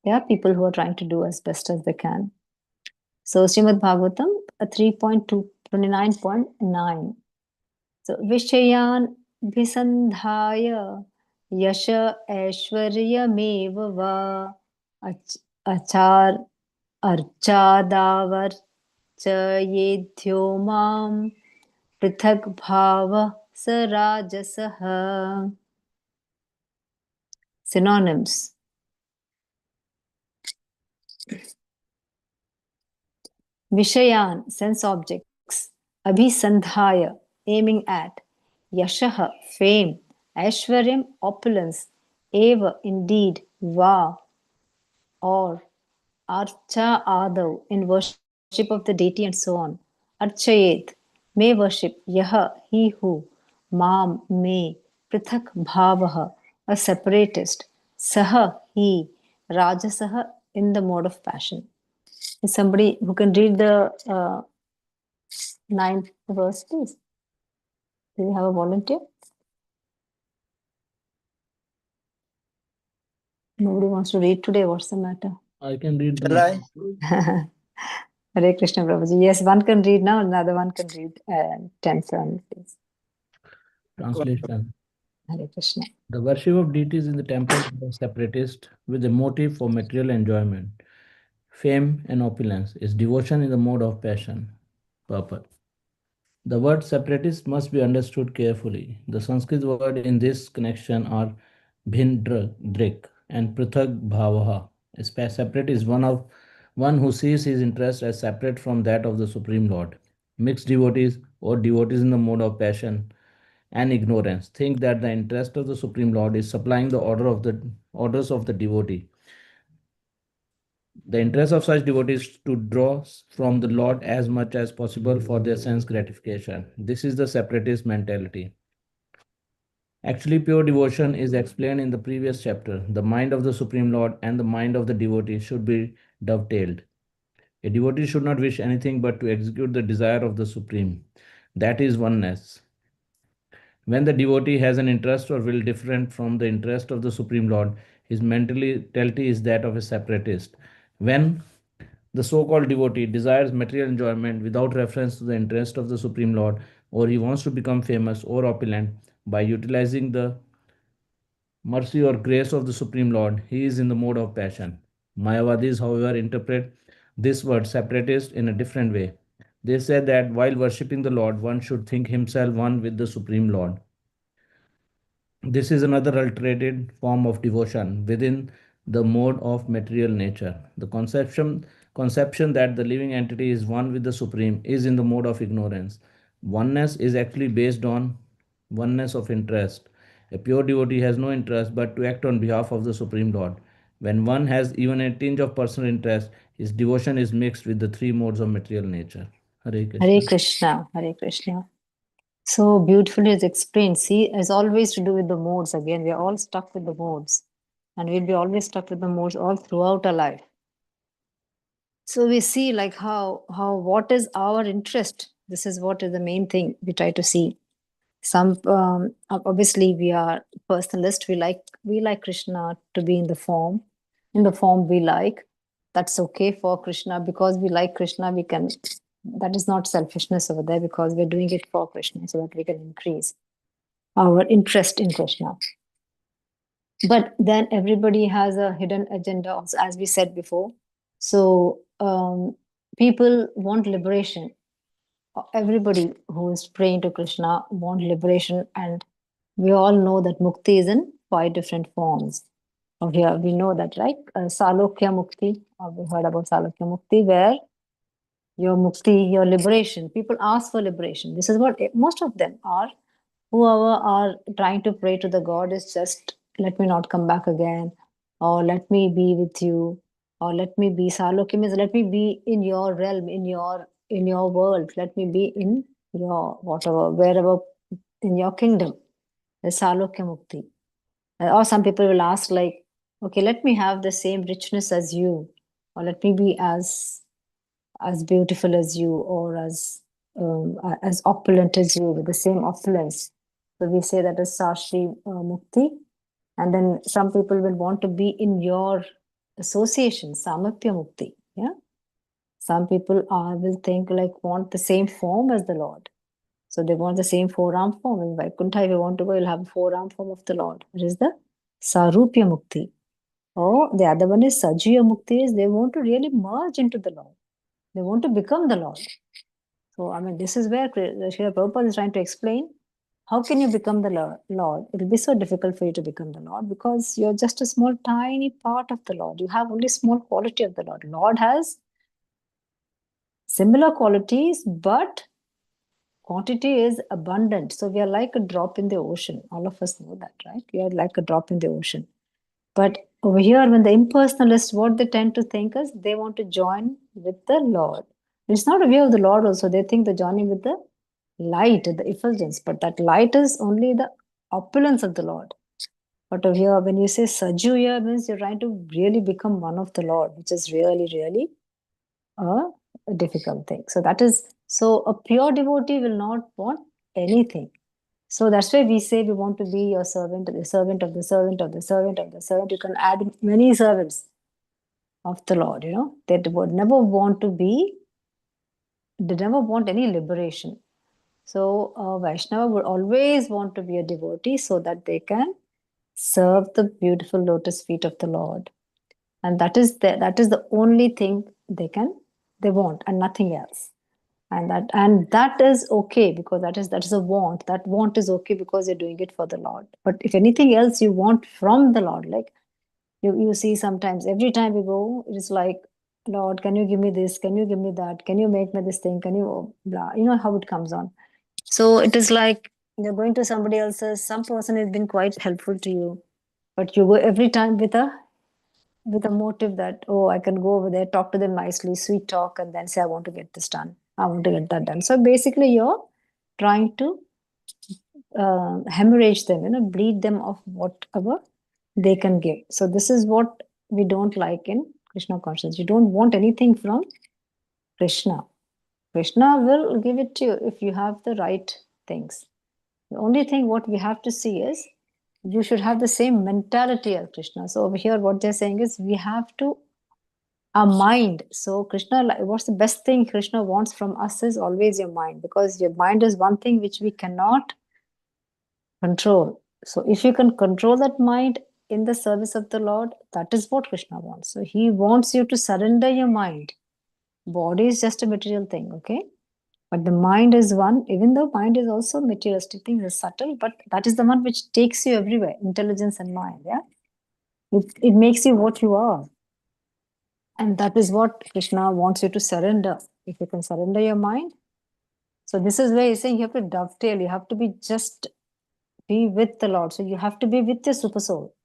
there are people who are trying to do as best as they can. So Srimad Bhagavatam 3.29.9. So Vishayan Visandhaya Yasha Aishwaryameva Va Achar Archadavar Chayedhyo Mam Prithak Bhava Sarajasaha. Synonyms. Vishayan, sense objects. Abhisandhaya, aiming at. Yashaha, fame. Aishwaryam, opulence. Eva, indeed. Va, or. Archa Adav, in worship of the deity, and so on. Archayet, may worship. Yaha, he who. Mam, may. Prithak Bhavaha, a separatist. Saha, he. Rajasaha, in the mode of passion. Is somebody who can read the 9th verse, please? Do we have a volunteer? Nobody wants to read today. What's the matter? I can read. Shall I? Hare Krishna Prabhuji. Yes, one can read now, another one can read 10:7, please. Translation. Hare Krishna. The worship of deities in the temple is separatist with a motive for material enjoyment, fame, and opulence is devotion in the mode of passion. Purport. The word separatist must be understood carefully. The Sanskrit word in this connection are bhindrik and prithak bhavaha. A separate is one who sees his interest as separate from that of the Supreme Lord. Mixed devotees or devotees in the mode of passion and ignorance think that the interest of the Supreme Lord is supplying the orders of the devotee. The interest of such devotees to draw from the Lord as much as possible for their sense gratification. This is the separatist mentality. Actually, pure devotion is explained in the previous chapter. The mind of the Supreme Lord and the mind of the devotee should be dovetailed. A devotee should not wish anything but to execute the desire of the Supreme. That is oneness. When the devotee has an interest or will different from the interest of the Supreme Lord, his mentality is that of a separatist. When the so-called devotee desires material enjoyment without reference to the interest of the Supreme Lord, or he wants to become famous or opulent by utilizing the mercy or grace of the Supreme Lord, he is in the mode of passion. Mayavadis, however, interpret this word separatist in a different way. They say that while worshipping the Lord, one should think himself one with the Supreme Lord. This is another alternated form of devotion within the mode of material nature. The conception that the living entity is one with the Supreme is in the mode of ignorance. Oneness is actually based on oneness of interest. A pure devotee has no interest but to act on behalf of the Supreme Lord. When one has even a tinge of personal interest, his devotion is mixed with the three modes of material nature. Hare Krishna. Hare Krishna. Hare Krishna. So beautifully is explained. See, as always to do with the modes again. We are all stuck with the modes. And we'll be always stuck with the modes all throughout our life. So we see like how what is our interest. This is what is the main thing we try to see. Some obviously we are personalist. We like Krishna to be in the form we like. That's okay for Krishna because we like Krishna. We can. That is not selfishness over there because we're doing it for Krishna so that we can increase our interest in Krishna. But then everybody has a hidden agenda, also, as we said before. So people want liberation. Everybody who is praying to Krishna want liberation, and we all know that mukti is in 5 different forms. Here we know that, right? Salokya mukti, we heard about Salokya mukti, where your mukti, your liberation. People ask for liberation. This is what most of them are. Whoever are trying to pray to the God is just, let me not come back again, or let me be with you, or let me be Salokya means let me be in your realm, in your world. Let me be in your whatever, wherever in your kingdom. The Salokya mukti. Or some people will ask like, okay, let me have the same richness as you, or let me be as beautiful as you, or as opulent as you, with the same opulence. So we say that is Sashri Mukti. And then some people will want to be in your association, Samapya Mukti. Yeah. Some people will think like want the same form as the Lord. So they want the same four-arm form. In Vaikuntha, if you want to go, you'll have a four-arm form of the Lord. It is the Sarupya Mukti. Or the other one is Sajiya Mukti, is they want to really merge into the Lord. They want to become the Lord. So, I mean, this is where Srila Prabhupada is trying to explain how can you become the Lord? It will be so difficult for you to become the Lord because you're just a small, tiny part of the Lord. You have only small quality of the Lord. Lord has similar qualities, but quantity is abundant. So we are like a drop in the ocean. All of us know that, right? We are like a drop in the ocean. But over here, when the impersonalists, what they tend to think is they want to join with the Lord. It's not a view of the Lord also. They think they're joining with the light, the effulgence. But that light is only the opulence of the Lord. But over here, when you say Sajuya, means you're trying to really become one of the Lord, which is really, really a difficult thing. So that is, so a pure devotee will not want anything. So that's why we say we want to be your servant, the servant of the servant of the servant of the servant. You can add many servants of the Lord, you know. They would never want to be, they never want any liberation. So Vaishnava would always want to be a devotee so that they can serve the beautiful lotus feet of the Lord. And that is the only thing they want and nothing else. And that is okay because that is a want. That want is okay because you're doing it for the Lord. But if anything else you want from the Lord, like you see sometimes every time we go, it is like, Lord, can you give me this? Can you give me that? Can you make me this thing? Can you blah? You know how it comes on. So it is like you're going to somebody else's, some person has been quite helpful to you, but you go every time with a motive that, oh, I can go over there, talk to them nicely, sweet talk, and then say, I want to get this done. I want to get that done. So basically, you're trying to hemorrhage them, bleed them of whatever they can give. So this is what we don't like in Krishna consciousness. You don't want anything from Krishna. Krishna will give it to you if you have the right things. The only thing what we have to see is you should have the same mentality as Krishna. So over here, what they're saying is we have to, our mind. So Krishna, what's the best thing Krishna wants from us is always your mind, because your mind is one thing which we cannot control. So if you can control that mind in the service of the Lord, that is what Krishna wants. So he wants you to surrender your mind. Body is just a material thing, okay? But the mind is one, even though mind is also materialistic thing, is subtle, but that is the one which takes you everywhere, intelligence and mind, yeah? It makes you what you are. And that is what Krishna wants you to surrender. If you can surrender your mind. So this is where he's saying you have to dovetail, you have to be with the Lord. So you have to be with your super soul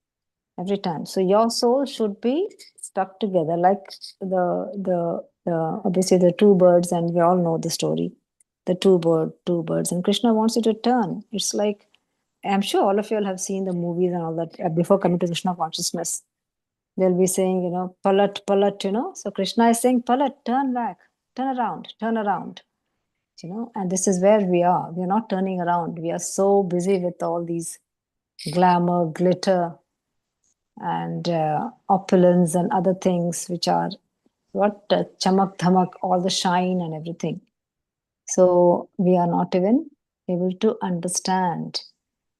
every time. So your soul should be stuck together like the obviously the two birds, and we all know the story. The two birds, and Krishna wants you to turn. It's like, I'm sure all of you all have seen the movies and all that before coming to Krishna consciousness. They'll be saying, palat, palat, So Krishna is saying, palat, turn back, turn around, and this is where we are. We are not turning around. We are so busy with all these glamour, glitter, and opulence and other things which are chamak dhamak, all the shine and everything. So we are not even able to understand.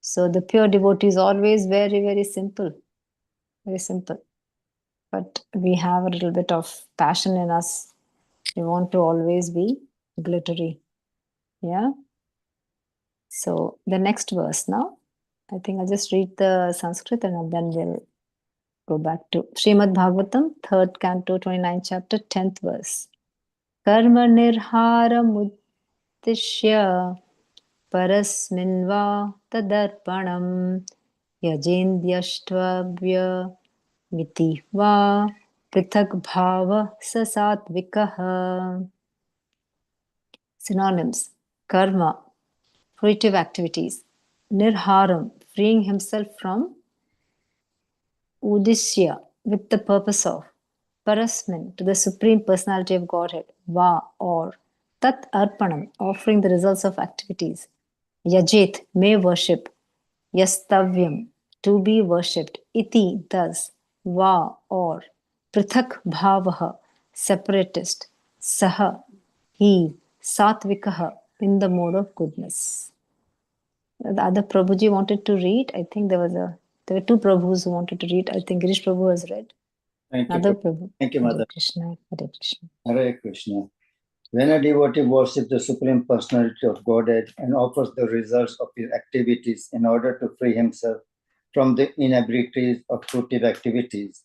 So the pure devotee is always very, very simple. Very simple. But we have a little bit of passion in us. We want to always be glittery. Yeah. So the next verse now, I think I'll just read the Sanskrit and then we'll go back to Srimad Bhagavatam, 3rd canto, 29th chapter, 10th verse. Karma nirharam uddishya parasmin va tadarpanam yajendyashtvabhya miti va prithak bhava sasatvikaha. Synonyms: karma, fruitive activities; nirharam, freeing himself from; udishya, with the purpose of; parasmin, to the Supreme Personality of Godhead; va, or; tat arpanam, offering the results of activities; yajit, may worship; yastavyam, to be worshipped; iti, thus; va, or; prithak bhavaha, separatist; saha, he; satvikaha, in the mode of goodness. The other Prabhuji wanted to read. I think there were two Prabhus who wanted to read. I think Girish Prabhu has read. Thank you. Another Prabhu. Thank you, Hare Mother. Krishna, Hare Krishna. Hare Krishna. When a devotee worships the Supreme Personality of Godhead and offers the results of his activities in order to free himself from the inabilities of fruitive activities,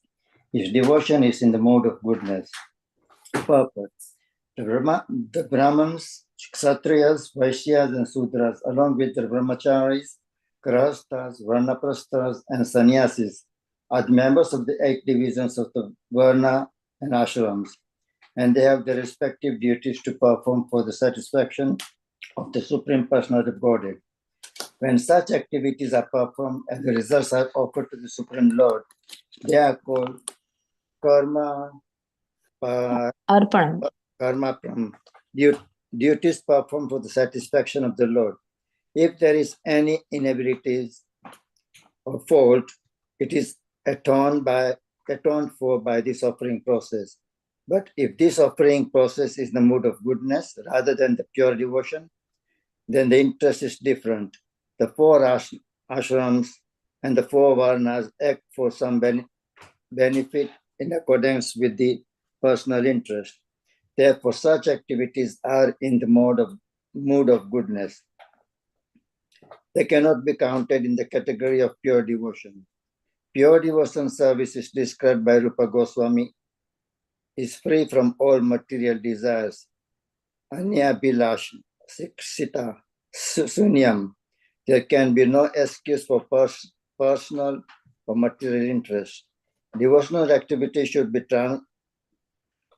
his devotion is in the mode of goodness. Purpose. The Brahmins, Kshatriyas, Vaishyas, and Sudras, along with the Brahmacharis, Grahasthas, Varnaprasthas, and Sannyasis, are the members of the 8 divisions of the Varna and Ashrams, and they have their respective duties to perform for the satisfaction of the Supreme Personality of Godhead. When such activities are performed and the results are offered to the Supreme Lord, they are called karma, Arpanam. karma pram, duties performed for the satisfaction of the Lord. If there is any inabilities or fault, it is atoned for by this offering process. But if this offering process is the mood of goodness rather than the pure devotion, then the interest is different. The 4 ashrams and the 4 varnas act for some benefit in accordance with the personal interest. Therefore, such activities are in the mood of goodness. They cannot be counted in the category of pure devotion. Pure devotion service is described by Rupa Goswami is free from all material desires. Anya bilash, siksita, sunyam. There can be no excuse for personal or material interest. Devotional activity should be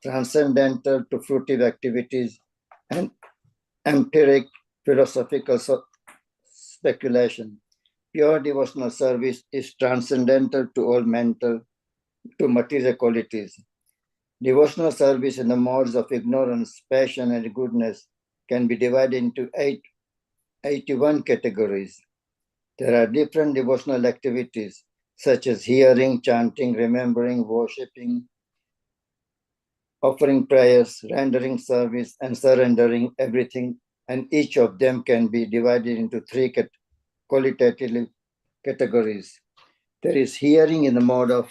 transcendental to fruitive activities and empiric philosophical speculation. Pure devotional service is transcendental to all to material qualities. Devotional service in the modes of ignorance, passion, and goodness can be divided into 81 categories. There are different devotional activities such as hearing, chanting, remembering, worshipping, offering prayers, rendering service, and surrendering everything, and each of them can be divided into 3 qualitative categories. There is hearing in the mode of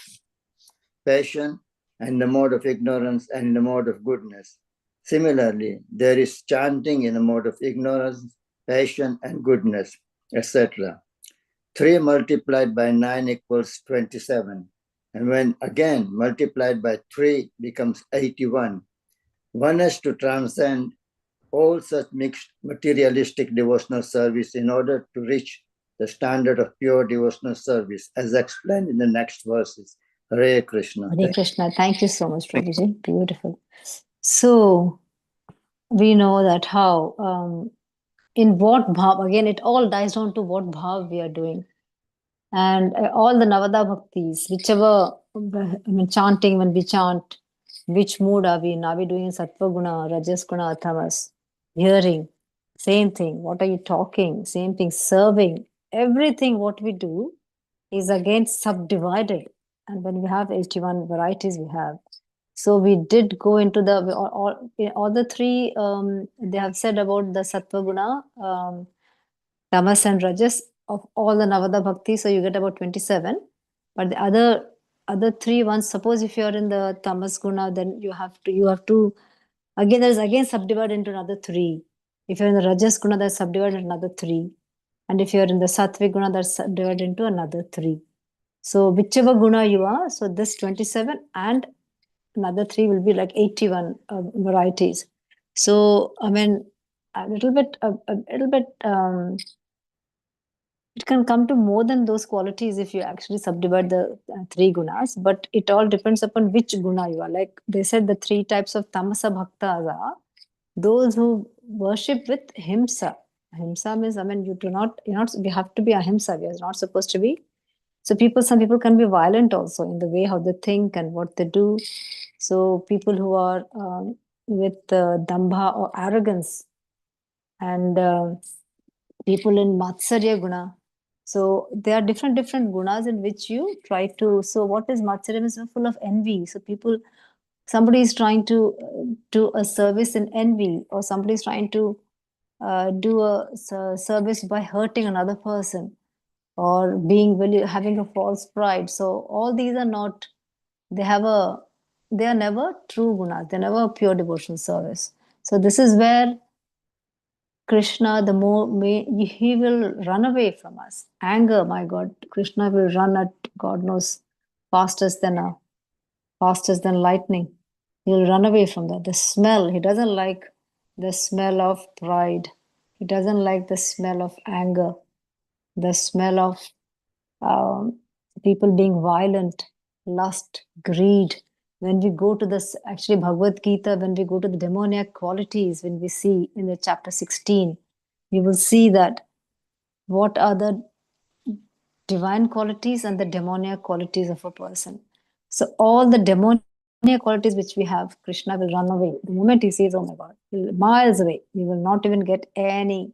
passion, and the mode of ignorance, and the mode of goodness. Similarly, there is chanting in the mode of ignorance, passion, and goodness, etc. 3 multiplied by 9 equals 27. And when again multiplied by 3 becomes 81. One has to transcend all such mixed materialistic devotional service in order to reach the standard of pure devotional service, as explained in the next verses. Hare Krishna. Hare Krishna. Thank you so much, Prabhuji. Beautiful. So we know that how in what bhav, again, it all dies down to what bhav we are doing. And all the Navada Bhaktis, whichever, chanting, when we chant, which mood are we in? Are we doing Sattva Guna, Rajas Guna, Tamas? Hearing, same thing. What are you talking? Same thing. Serving, everything what we do is again subdivided. And when we have 81 varieties we have. So we did go into all the 3, they have said about the Sattva Guna, Tamas and Rajas of all the Navada Bhakti, so you get about 27. But the other 3 ones, suppose if you're in the Tamas Guna, then you have to again, there is again subdivided into another 3. If you're in the Rajas Guna, that's subdivided into another 3. And if you're in the Sattvic Guna, that's subdivided into another 3. So whichever Guna you are, so this 27 and another 3 will be like 81 varieties. So, I mean, a little bit, it can come to more than those qualities if you actually subdivide the 3 gunas, but it all depends upon which guna you are. Like they said, the 3 types of tamasa bhaktas are those who worship with himsa. Himsa means, I mean, we have to be ahimsa. We are not supposed to be. So some people can be violent also in the way how they think and what they do. So people who are with dambha or arrogance, and people in matsarya guna. So there are different gunas in which you try to. So what is matsarya? Is full of envy. So somebody is trying to do a service in envy, or somebody is trying to do a service by hurting another person, or having a false pride. So all these are not. They are never true gunas. They're never pure devotional service. So this is where Krishna, the more he will run away from us. Anger, my God, Krishna will run at God knows fastest than lightning. He'll run away from that. The smell, he doesn't like the smell of pride. He doesn't like the smell of anger, the smell of people being violent, lust, greed. When we go to this, actually Bhagavad Gita, when we go to the demoniac qualities, when we see in the chapter 16, you will see that what are the divine qualities and the demoniac qualities of a person. So all the demoniac qualities which we have, Krishna will run away. The moment he sees, oh my God, miles away, you will not even get any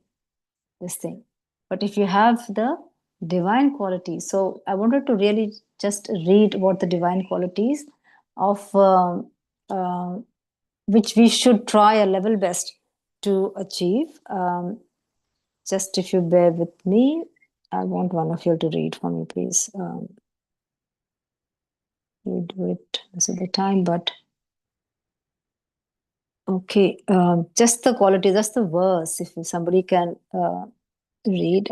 this thing. But if you have the divine qualities, so I wanted to really just read what the divine qualities of which we should try a level best to achieve. Just if you bear with me, I want one of you to read for me, please. We do it this is the time, but okay, just the quality, just the verse. If somebody can read.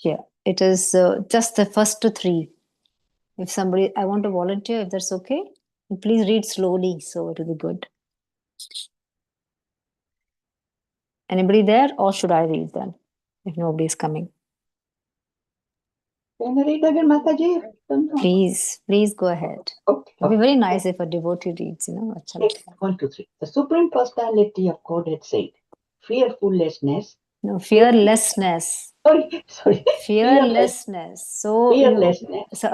Yeah, it is just the first to three. If somebody, I want to volunteer, if that's okay, please read slowly, so it will be good. Anybody there, or should I read then, if nobody is coming? Can I read again, Mataji? Please go ahead. Okay. It would be very nice if a devotee reads, you know. Take 1, 2, 3. The Supreme Personality of Godhead said, fearfulness. No, fearlessness. Sorry. Fearlessness. So, Fearlessness.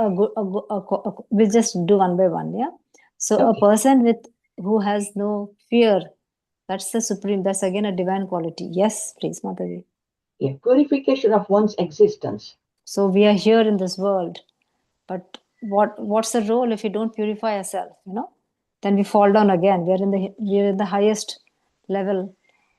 we'll just do one by one, yeah? So Okay. a person who has no fear, that's the supreme, that's again a divine quality. Yes, please, Mataji. Yeah, purification of one's existence. So we are here in this world, but what's the role if we don't purify ourselves? You know, then we fall down again. We're in the highest level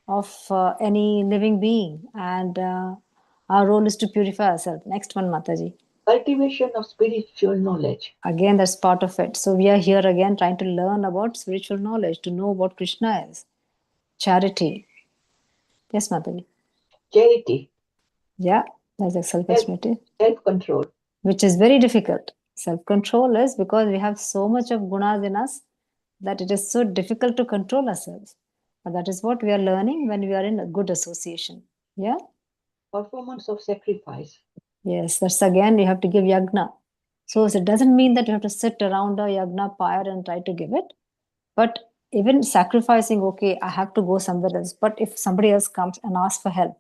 of any living being, and our role is to purify ourselves. Next one, Mataji. Cultivation of spiritual knowledge. Again, that's part of it. So we are here again trying to learn about spiritual knowledge, to know what Krishna is. Charity. Yes, Mataji. Charity. Yeah, that's like self-esteem. Self-control. Which is very difficult. Self-control is because we have so much of gunas in us that it is so difficult to control ourselves. But that is what we are learning when we are in a good association. Yeah? Performance of sacrifice. Yes, that's again, you have to give yagna. So it doesn't mean that you have to sit around a yagna pyre and try to give it. But even sacrificing, okay, I have to go somewhere else. But if somebody else comes and asks for help,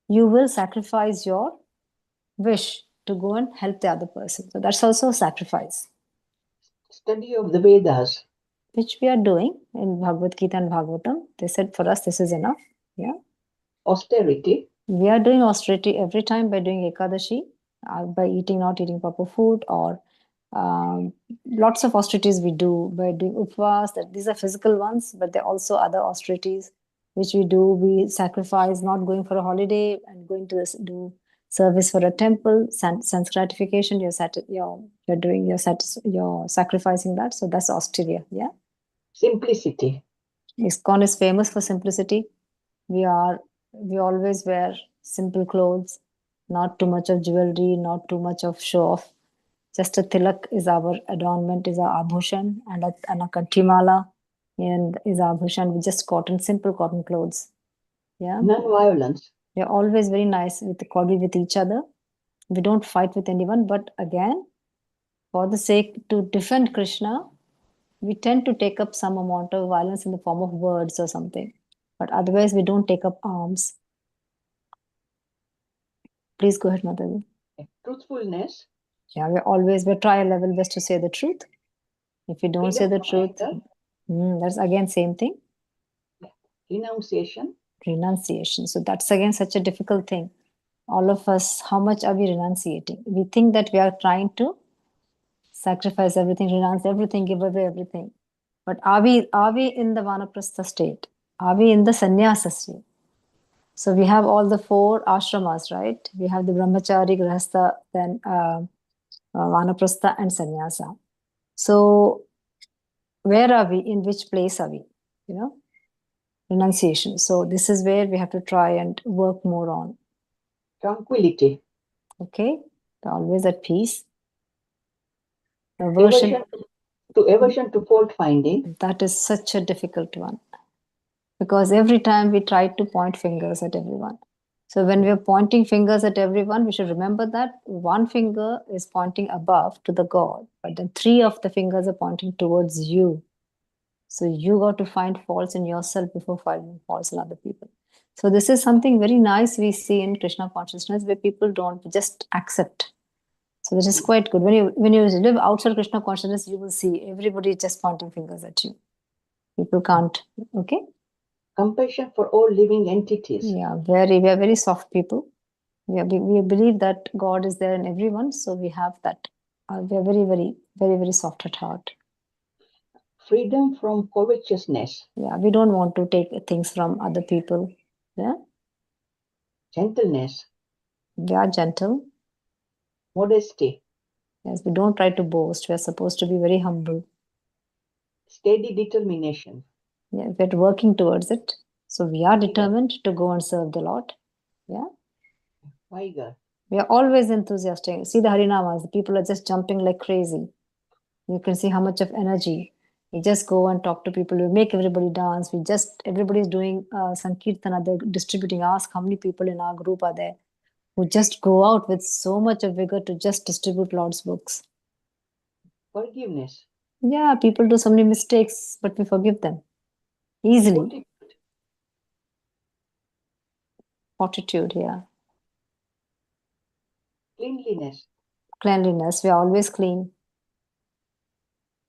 you will sacrifice your wish to go and help the other person. So that's also a sacrifice. Study of the Vedas. Which we are doing in Bhagavad Gita and Bhagavatam. They said for us this is enough. Yeah. Austerity. We are doing austerity every time by doing Ekadashi, by not eating proper food, or lots of austerities we do by doing upvas. These are physical ones, but there are also other austerities which we do. We sacrifice not going for a holiday and going to do service for a temple, sense gratification. You're sacrificing that. So that's austerity. Yeah. Simplicity. ISKCON is famous for simplicity. We always wear simple clothes, not too much of jewelry, not too much of show off. Just a tilak is our adornment, is our abhushan, and a kantimala and is our abhushan with just simple cotton clothes. Yeah. Non-violence. We're always very nice with each other. We don't fight with anyone, but again, for the sake to defend Krishna, we tend to take up some amount of violence in the form of words or something. But otherwise, we don't take up arms. Please go ahead, Mataji. Truthfulness. Yeah, we try our level best to say the truth. If you don't say the truth, that's again same thing. Renunciation. Renunciation. So that's again such a difficult thing. All of us, how much are we renunciating? We think that we are trying to sacrifice everything, renounce everything, give away everything. But are we in the vanaprastha state? Are we in the sannyasa state? So we have all the 4 ashramas, right? We have the brahmachari, grihastha, then vanaprastha and sannyasa. So where are we? In which place are we? You know, renunciation. So this is where we have to try and work more on. Tranquility. Okay, always at peace. Aversion. Aversion to fault finding. That is such a difficult one, because every time we try to point fingers at everyone. So when we are pointing fingers at everyone, we should remember that one finger is pointing above to the God, but then 3 of the fingers are pointing towards you. So you got to find faults in yourself before finding faults in other people. So this is something very nice we see in Krishna consciousness, where people don't just accept. So this is quite good. When you live outside Krishna consciousness, you will see everybody just pointing fingers at you. People can't. Okay. Compassion for all living entities. Yeah, we are very soft people. We believe that God is there in everyone, so we have that. We are very soft at heart. Freedom from covetousness. Yeah, we don't want to take things from other people. Yeah. Gentleness. We are gentle. Modesty. Yes, we don't try to boast. We are supposed to be very humble. Steady determination. Yeah, we're working towards it. So we are determined to go and serve the Lord. Yeah. Vigor. We are always enthusiastic. See the Harinamas, the people are just jumping like crazy. You can see how much of energy. We just go and talk to people. We make everybody dance. Everybody's doing Sankirtana. They're distributing. Ask how many people in our group are there who just go out with so much of vigor to just distribute Lord's books. Forgiveness. Yeah, people do so many mistakes, but we forgive them easily. Fortitude, yeah. Cleanliness. Cleanliness, we are always clean.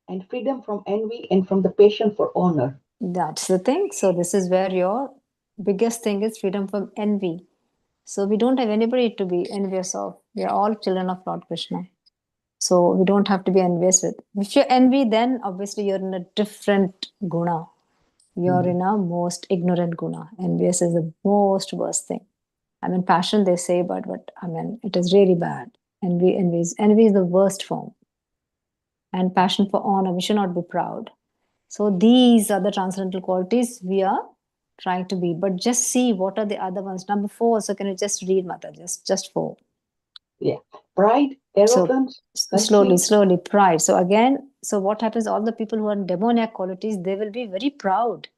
And freedom from envy and from the passion for honor. That's the thing. So this is where your biggest thing is freedom from envy. So we don't have anybody to be envious of. We are all children of Lord Krishna. So we don't have to be envious with. If you envy, then obviously you're in a different guna. You're in a most ignorant guna. Envious is the most worst thing. I mean, passion they say, but I mean, it is really bad. Envy is the worst form. And passion for honor, we should not be proud. So these are the transcendental qualities we are trying to be. But just see what are the other ones. Number 4. So can you just read, Mata? Just 4. Yeah. Pride, arrogance. So slowly, pride. So again, so what happens? All the people who are in demoniac qualities, they will be very proud.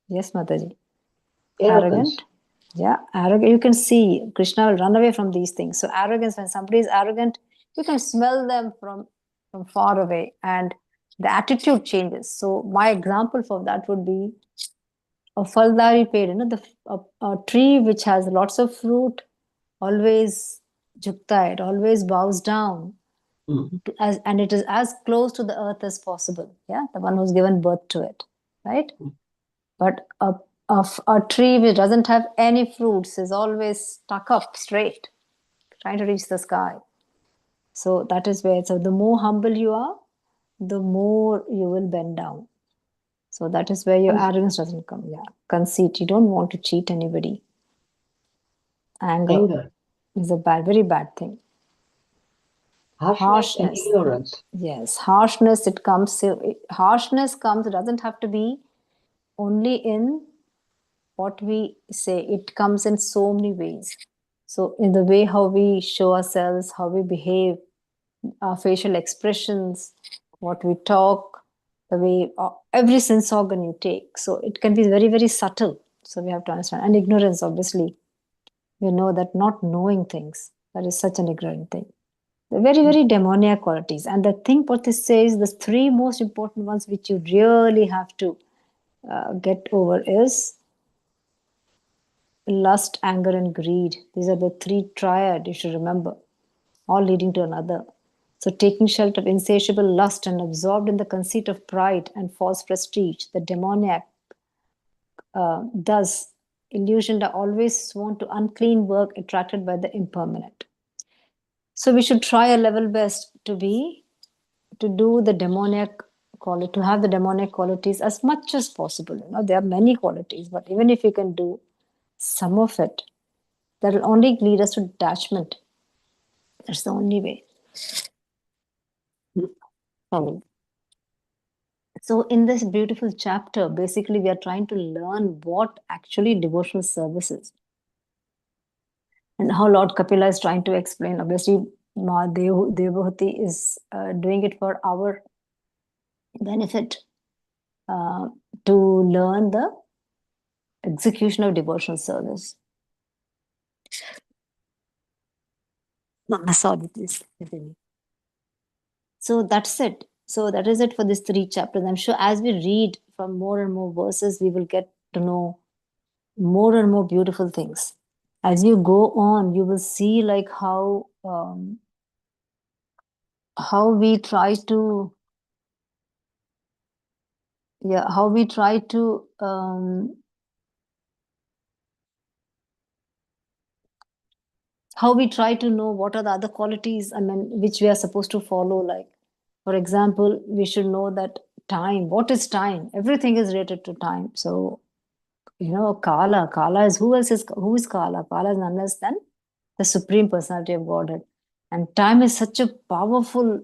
Yes, Mataji. Arrogant. Yeah, arrogant. You can see Krishna will run away from these things. So arrogance, when somebody is arrogant, you can smell them from far away, and the attitude changes. So my example for that would be a faldari ped, a tree which has lots of fruit, always jukta, it always bows down, and it is as close to the earth as possible. Yeah, the one who's given birth to it, right? But a tree which doesn't have any fruits is always stuck up straight, trying to reach the sky. So that is where, so the more humble you are, the more you will bend down. So that is where your arrogance doesn't come. Yeah, conceit. You don't want to cheat anybody. Anger is a very bad thing. Harshness and ignorance. Yes, harshness. Harshness comes. It doesn't have to be only in what we say. It comes in so many ways. So in the way how we show ourselves, how we behave, our facial expressions, what we talk, the way every sense organ you take. So it can be very subtle. So we have to understand. And ignorance, obviously, we know that not knowing things, that is such an ignorant thing. They're very demoniac qualities. And the thing what this says, the 3 most important ones which you really have to get over is lust, anger, and greed. These are the 3 triad you should remember, all leading to another. So taking shelter of insatiable lust and absorbed in the conceit of pride and false prestige, the demoniac does illusion that always sworn to unclean work attracted by the impermanent. So we should try our level best to do the demoniac quality, to have the demoniac qualities as much as possible. There are many qualities, but even if you can do some of it, that will only lead us to detachment. That's the only way. So in this beautiful chapter, basically we are trying to learn what actually devotional service is. And how Lord Kapila is trying to explain. Obviously, Devabhuti is doing it for our benefit, to learn the execution of devotional service. Sorry, please. So that's it. So that is it for these 3 chapters. I'm sure as we read from more and more verses, we will get to know more and more beautiful things. As you go on, you will see like how we try to how we try to know what are the other qualities, I mean, which we are supposed to follow. Like, for example, we should know that time. What is time? Everything is related to time. So, Kala. Kala is who is Kala? Kala is none less than the Supreme Personality of Godhead. And time is such a powerful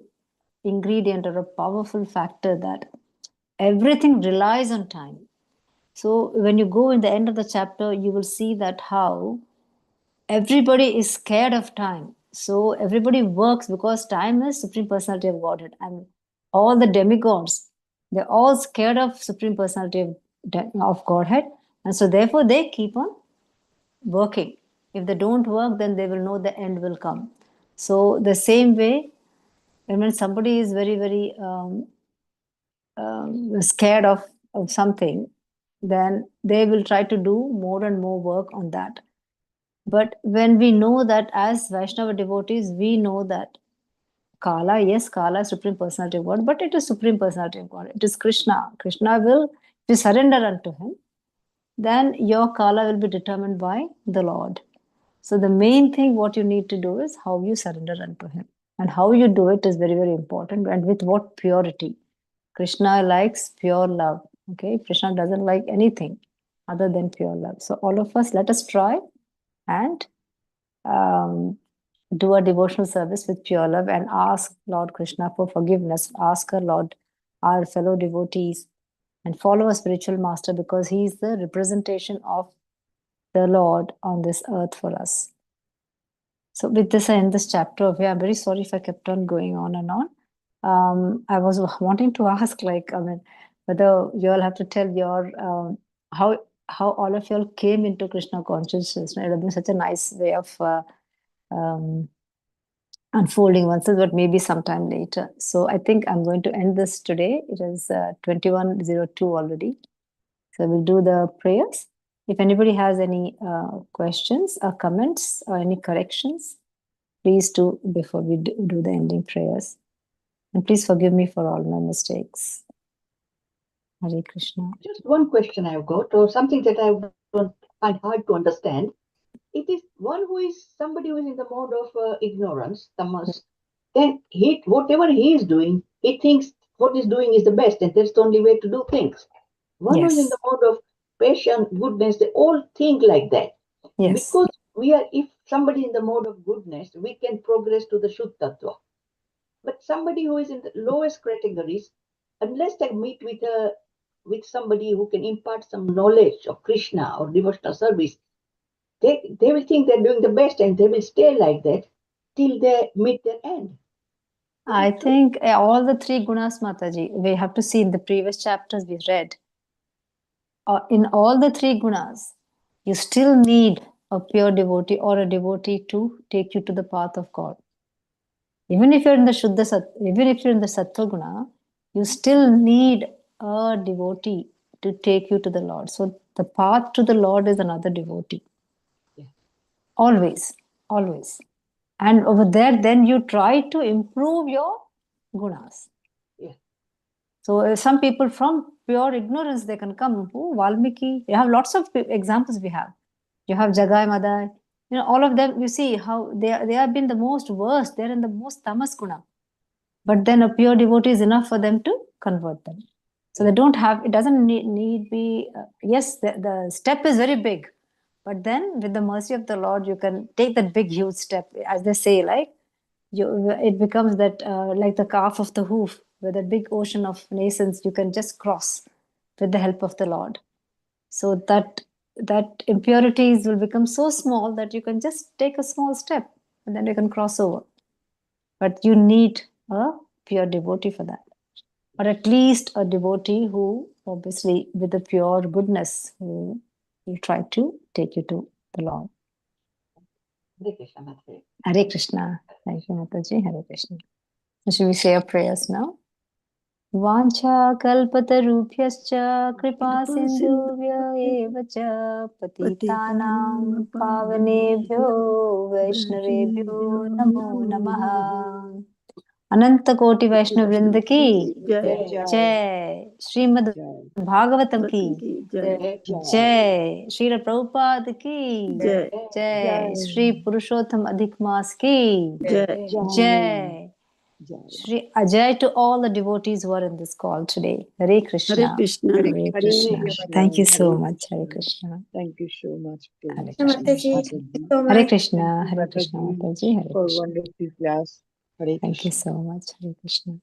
ingredient or a powerful factor that everything relies on time. So when you go in the end of the chapter, you will see that how everybody is scared of time. So everybody works because time is Supreme Personality of Godhead. And all the demigods, they're all scared of Supreme Personality of Godhead. And so therefore they keep on working. If they don't work, then they will know the end will come. So the same way, when somebody is very, very scared of something, then they will try to do more and more work on that. But when we know that as Vaishnava devotees, we know that Kala, yes, Kala is Supreme Personality of God, but it is Supreme Personality of God. It is Krishna. Krishna will, if you surrender unto him, then your Kala will be determined by the Lord. So the main thing what you need to do is how you surrender unto him. And how you do it is very, very important. And with what purity. Krishna likes pure love. Okay, Krishna doesn't like anything other than pure love. So all of us, let us try and do a devotional service with pure love and ask Lord Krishna for forgiveness. Ask our fellow devotees, and follow a spiritual master, because he is the representation of the Lord on this earth for us. So with this, I end this chapter over here. I'm very sorry if I kept on going on and on. I was wanting to ask, like, I mean, whether you all have to tell your how all of you all came into Krishna consciousness. It would have been such a nice way of unfolding oneself, but maybe sometime later. So I think I'm going to end this today. It is 21:02 already. So we'll do the prayers. If anybody has any questions or comments or any corrections, please do before we do the ending prayers. And please forgive me for all my mistakes. Hare Krishna. Just one question I've got, or something that I don't find hard to understand. It is one who is somebody who is in the mode of ignorance, tamas. Then whatever he is doing, he thinks what he's doing is the best, and that's the only way to do things. One who is in the mode of patience, goodness, they all think like that. Yes. Because if somebody in the mode of goodness, we can progress to the Shuddha Tattva. But somebody who is in the lowest categories, unless they meet with somebody who can impart some knowledge of Krishna or devotional service, they will think they're doing the best, and they will stay like that till they meet their end. I think all the 3 gunas, Mataji, we have to see in the previous chapters we read. In all the 3 gunas, you still need a pure devotee or a devotee to take you to the path of God. Even if you're in the Shuddha even if you're in the Sattva guna, you still need a devotee to take you to the Lord. So the path to the Lord is another devotee. Yeah. Always, always. And over there, then you try to improve your gunas. Yeah. So some people from pure ignorance, they can come. Oh, Valmiki. You have lots of examples we have. You have Jagai Madai. All of them, you see how they have been the most worst. They're in the most tamas guna. But then a pure devotee is enough for them to convert them. So they don't have, it doesn't need be, yes, the step is very big. But then with the mercy of the Lord, you can take that big, huge step, as they say, like, it becomes that like the calf of the hoof, with a big ocean of nations you can just cross with the help of the Lord. So that impurities will become so small that you can just take a small step and then you can cross over. But you need a pure devotee for that, or at least a devotee who, obviously, with a pure goodness, who will try to take you to the Lord. Hare Krishna, Mataji. Hare Krishna. Thank you, Mataji. Hare Krishna. So should we say our prayers now? Vancha kalpatarubhyascha kripa sindhuvya eva cha patitanam pavanebhyo vaishnavebhyo namo namaha. Ananta Koti Vaishnav Vrinda ki Jai. Srimad Bhagavatam ki Jai. Srila Prabhupada ki Jai. Sri Purushottam Adhik Mas ki Jai. Shri Ajay to all the devotees who are in this call today. Hare Krishna. Hare Krishna. Hare Krishna. Thank you so much. Hare Krishna. Thank you so much, Hare Mataji, Krishna. thank you so Hare much. Krishna. Hare Krishna. Mataji. Hare for Krishna. wonderful class. Hare Thank you Krishna. so much. Hare Krishna.